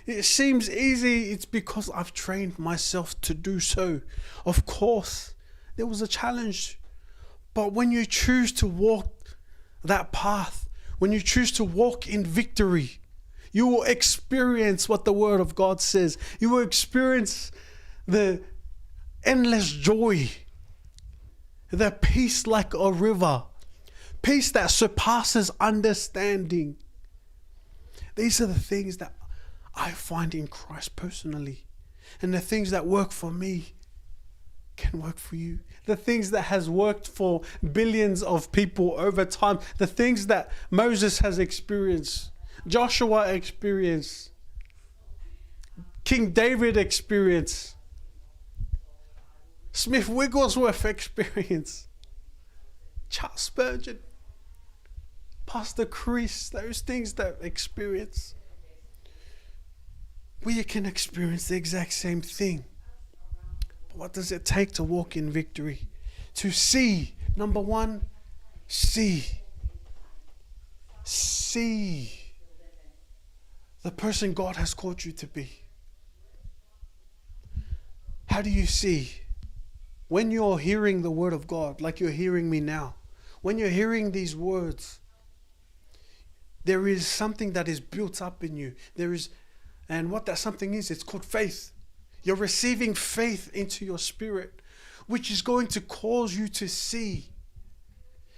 It seems easy. It's because I've trained myself to do so. Of course, there was a challenge. But when you choose to walk that path, when you choose to walk in victory, you will experience what the word of God says. You will experience the endless joy, the peace like a river, peace that surpasses understanding. These are the things that I find in Christ personally. And the things that work for me can work for you. The things that has worked for billions of people over time. The things that Moses has experienced. Joshua experienced. King David experienced. Smith Wigglesworth experienced. Charles Spurgeon. Pastor Chris. Those things that experience. We can experience the exact same thing. But what does it take to walk in victory? To see. Number one, see. See the person God has called you to be. How do you see? When you're hearing the word of God, like you're hearing me now, when you're hearing these words, there is something that is built up in you. And what that something is, it's called faith. You're receiving faith into your spirit, which is going to cause you to see.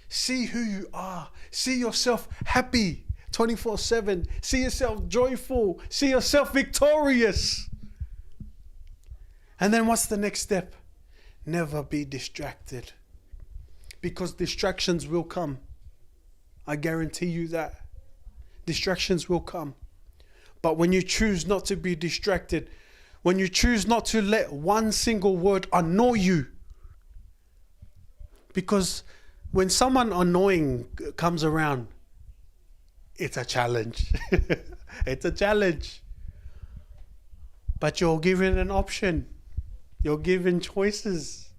See who you are. See yourself happy 24/7. See yourself joyful. See yourself victorious. And then what's the next step? Never be distracted. Because distractions will come. I guarantee you that. Distractions will come. But when you choose not to be distracted, when you choose not to let one single word annoy you, because when someone annoying comes around, it's a challenge. It's a challenge. But you're given an option. You're given choices.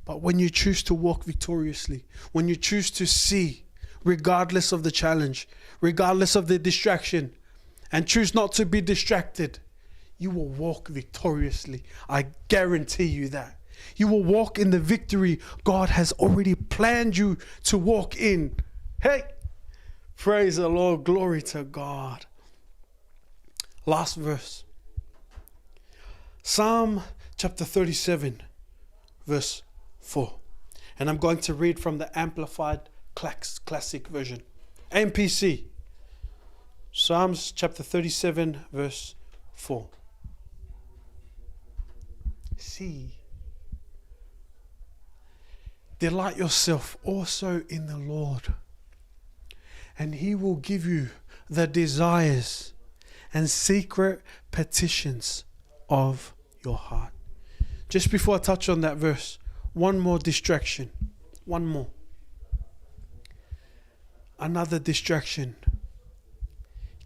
But when you choose to walk victoriously, when you choose to see, regardless of the challenge, regardless of the distraction, and choose not to be distracted, you will walk victoriously. I guarantee you that. You will walk in the victory God has already planned you to walk in. Hey, praise the Lord. Glory to God. Last verse. Psalm chapter 37, verse 4. And I'm going to read from the Amplified Classic Version. AMPC. Psalms chapter 37 verse 4. See, delight yourself also in the Lord, and He will give you the desires and secret petitions of your heart. Just before I touch on that verse, one more distraction. One more. Another distraction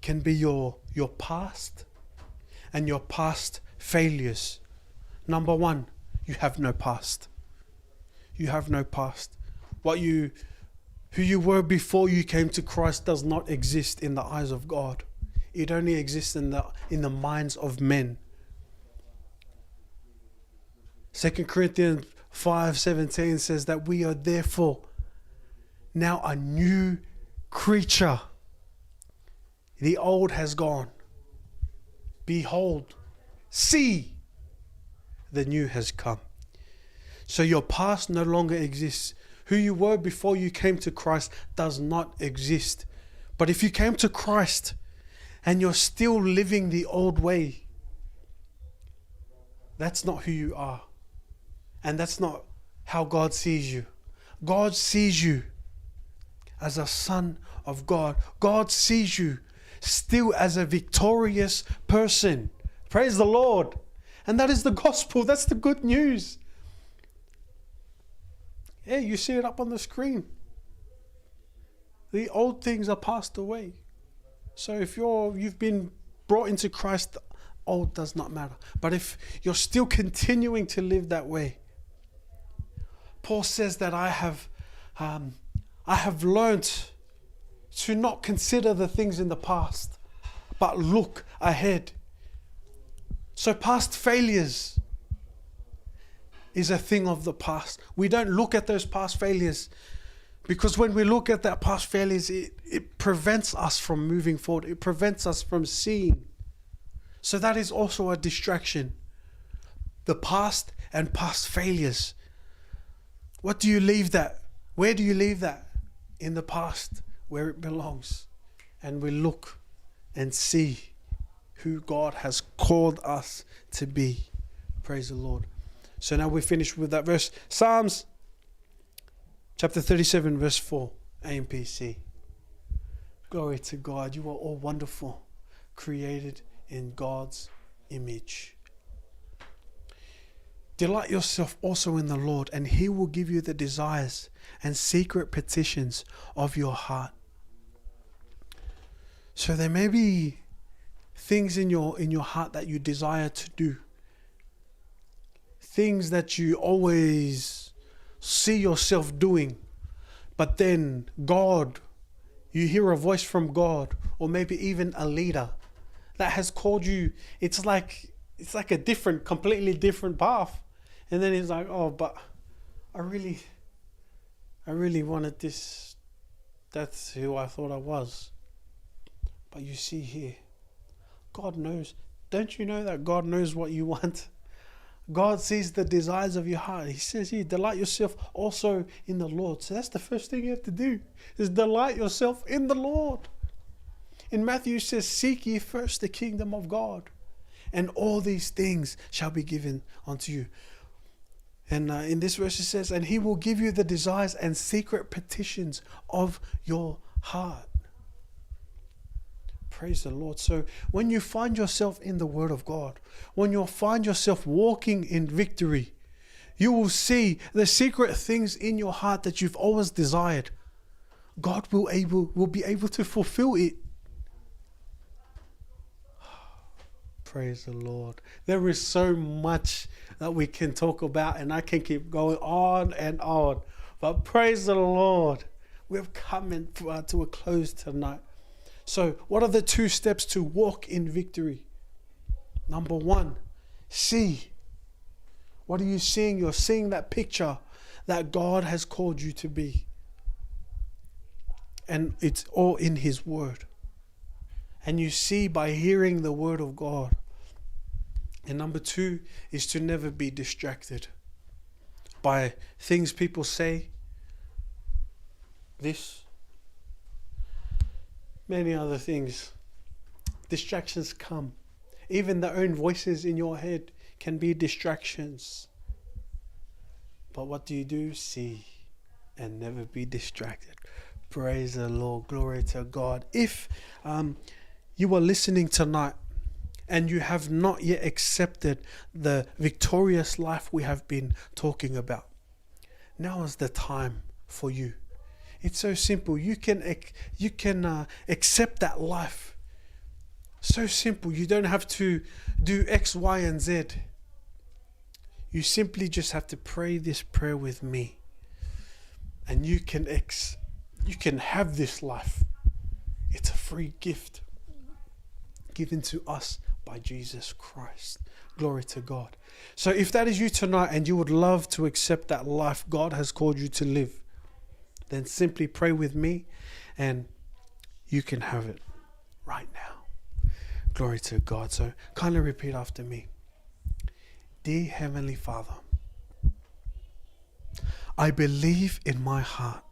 can be your past and your past failures. Number one, you have no past. You have no past. Who you were before you came to Christ does not exist in the eyes of God. It only exists in the minds of men. 2 Corinthians 5:17 says that we are therefore now a new creature. The old has gone. Behold, see, the new has come. So your past no longer exists. Who you were before you came to Christ does not exist. But if you came to Christ and you're still living the old way, that's not who you are. And that's not how God sees you. God sees you as a son of God. God sees you still as a victorious person. Praise the Lord. And that is the gospel. That's the good news. Yeah, you see it up on the screen. The old things are passed away. So if you've been brought into Christ, old does not matter. But if you're still continuing to live that way, Paul says that I have learned to not consider the things in the past, but look ahead. So past failures is a thing of the past. We don't look at those past failures, because when we look at that past failures, it prevents us from moving forward. It prevents us from seeing. So that is also a distraction. The past and past failures. What do you leave that? Where do you leave that? In the past, where it belongs. And we look and see who God has called us to be. Praise the Lord. So now we're finished with that verse. Psalms chapter 37 verse 4. AMPC. Glory to God. You are all wonderful, created in God's image. Delight yourself also in the Lord, and He will give you the desires and secret petitions of your heart. So there may be things in your heart that you desire to do. Things that you always see yourself doing. But then God, you hear a voice from God, or maybe even a leader that has called you. It's like a completely different path. And then he's like, oh, but I really wanted this. That's who I thought I was. But you see here, God knows. Don't you know that God knows what you want? God sees the desires of your heart. He says here, delight yourself also in the Lord. So that's the first thing you have to do, is delight yourself in the Lord. In Matthew it says, seek ye first the kingdom of God, and all these things shall be given unto you. And in this verse it says, and He will give you the desires and secret petitions of your heart. Praise the Lord. So when you find yourself in the Word of God, when you find yourself walking in victory, you will see the secret things in your heart that you've always desired. God will be able to fulfill it. Praise the Lord. There is so much that we can talk about, and I can keep going on and on. But praise the Lord. We've come to a close tonight. So what are the 2 steps to walk in victory? Number 1, see. What are you seeing? You're seeing that picture that God has called you to be. And it's all in His Word. And you see by hearing the Word of God. And number 2 is to never be distracted. by things people say, this, many other things. Distractions come. Even the own voices in your head can be distractions. But what do? See and never be distracted. Praise the Lord. Glory to God. If you are listening tonight and you have not yet accepted the victorious life we have been talking about, now is the time for you. It's so simple. You can accept that life. So simple. You don't have to do X, Y, and Z. You simply just have to pray this prayer with me, and you can have this life. It's a free gift given to us by Jesus Christ. Glory to God. So if that is you tonight and you would love to accept that life God has called you to live, then simply pray with me and you can have it right now. Glory to God. So kindly repeat after me. Dear Heavenly Father, I believe in my heart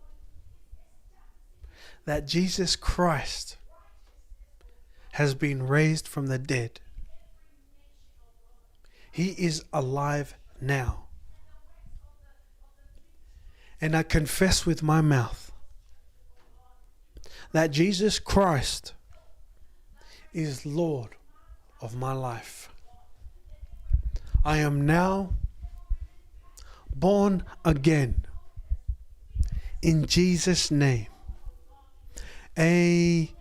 that Jesus Christ has been raised from the dead. He is alive now. And I confess with my mouth that Jesus Christ is Lord of my life. I am now born again. In Jesus' name. Amen.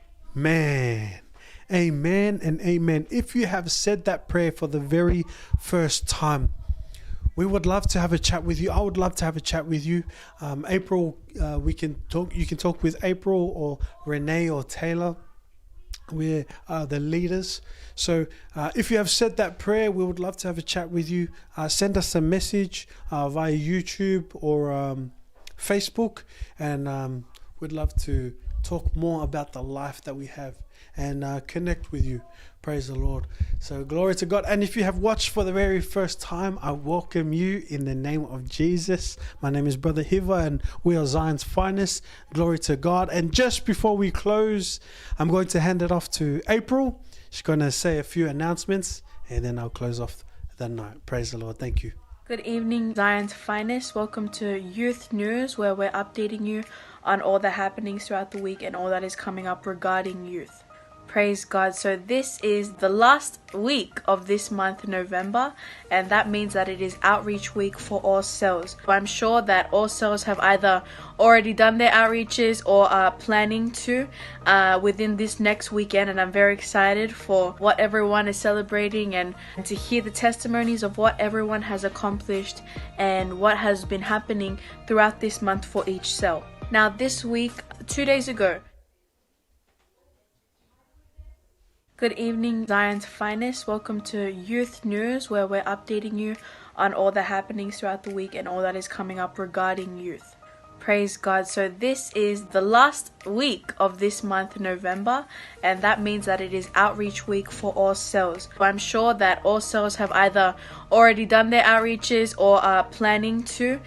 Amen and amen. If you have said that prayer for the very first time, we would love to have a chat with you. I would love to have a chat with you. April, we can talk. You can talk with April or Renee or Taylor. We're the leaders. So if you have said that prayer, we would love to have a chat with you. Send us a message via YouTube or Facebook, and we'd love to talk more about the life that we have and connect with you. Praise the Lord. So glory to God. And if you have watched for the very first time, I welcome you in the name of Jesus. My name is Brother Hiva and we are Zion's finest. Glory to God. And just before we close, I'm going to hand it off to April. She's going to say a few announcements and then I'll close off the night. Praise the Lord. Thank you. Good evening, Zion's finest. Welcome to Youth News, where we're updating you on all the happenings throughout the week and all that is coming up regarding youth. Praise God. So this is the last week of this month, November, and that means that it is outreach week for all cells. I'm sure that all cells have either already done their outreaches or are planning to within this next weekend, and I'm very excited for what everyone is celebrating and to hear the testimonies of what everyone has accomplished and what has been happening throughout this month for each cell. Now this week, 2 days ago, good evening, Zion's finest. Welcome to Youth News, where we're updating you on all the happenings throughout the week and all that is coming up regarding youth. Praise God. So this is the last week of this month, November, and that means that it is outreach week for all cells. I'm sure that all cells have either already done their outreaches or are planning to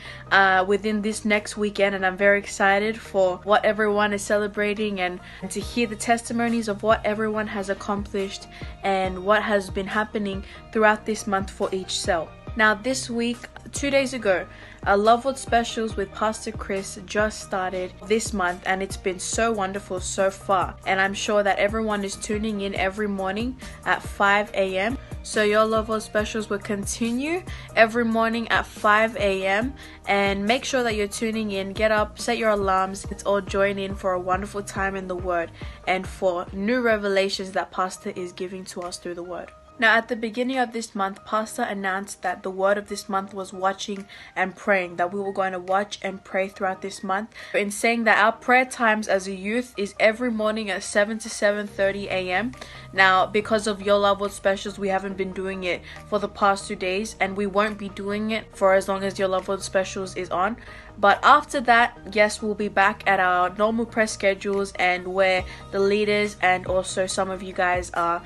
within this next weekend, and I'm very excited for what everyone is celebrating and to hear the testimonies of what everyone has accomplished and what has been happening throughout this month for each cell. Now this week, 2 days ago, Lovewood Specials with Pastor Chris just started this month, and it's been so wonderful so far, and I'm sure that everyone is tuning in every morning at 5 a.m. So your Lovewood Specials will continue every morning at 5 a.m. and make sure that you're tuning in. Get up, set your alarms. Let's all join in for a wonderful time in the Word and for new revelations that Pastor is giving to us through the Word. Now, at the beginning of this month, Pastor announced that the word of this month was watching and praying, that we were going to watch and pray throughout this month, in saying that our prayer times as a youth is every morning at 7 to 7:30 a.m. Now, because of Your Lovewood Specials, we haven't been doing it for the past 2 days, and we won't be doing it for as long as Your Lovewood Specials is on. But after that, yes, we'll be back at our normal press schedules, and where the leaders and also some of you guys are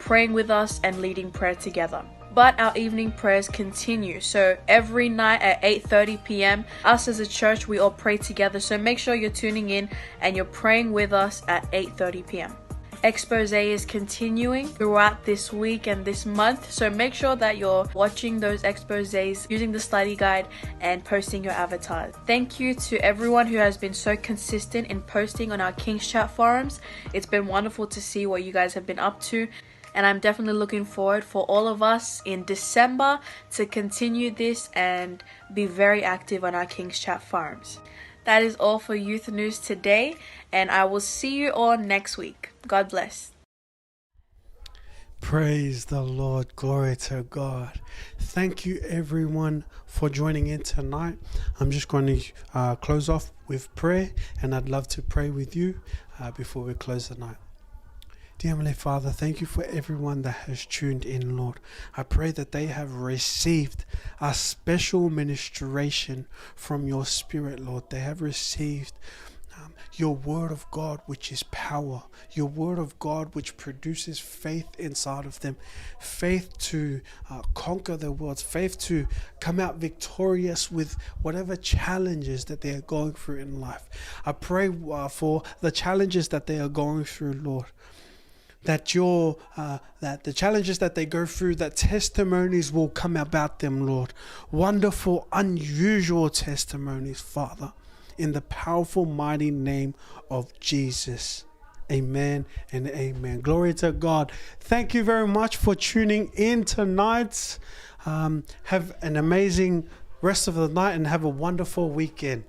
praying with us and leading prayer together. But our evening prayers continue. So every night at 8:30 p.m., us as a church, we all pray together. So make sure you're tuning in and you're praying with us at 8:30 p.m. Expose is continuing throughout this week and this month, so make sure that you're watching those exposés, using the study guide, and posting your avatars. Thank you to everyone who has been so consistent in posting on our King's Chat forums. It's been wonderful to see what you guys have been up to, and I'm definitely looking forward for all of us in December to continue this and be very active on our King's Chat forums. That is all for Youth News today, and I will see you all next week. God bless. Praise the Lord. Glory to God. Thank you everyone for joining in tonight. I'm just going to close off with prayer, and I'd love to pray with you before we close the night. Dear Heavenly Father, thank you for everyone that has tuned in, Lord. I pray that they have received a special ministration from your Spirit, Lord. They have received your word of God, which is power. Your word of God, which produces faith inside of them. Faith to conquer the world. Faith to come out victorious with whatever challenges that they are going through in life. I pray for the challenges that they are going through, Lord. That that the challenges that they go through, that testimonies will come about them, Lord. Wonderful, unusual testimonies, Father. In the powerful, mighty name of Jesus. Amen and amen. Glory to God. Thank you very much for tuning in tonight. Have an amazing rest of the night and have a wonderful weekend.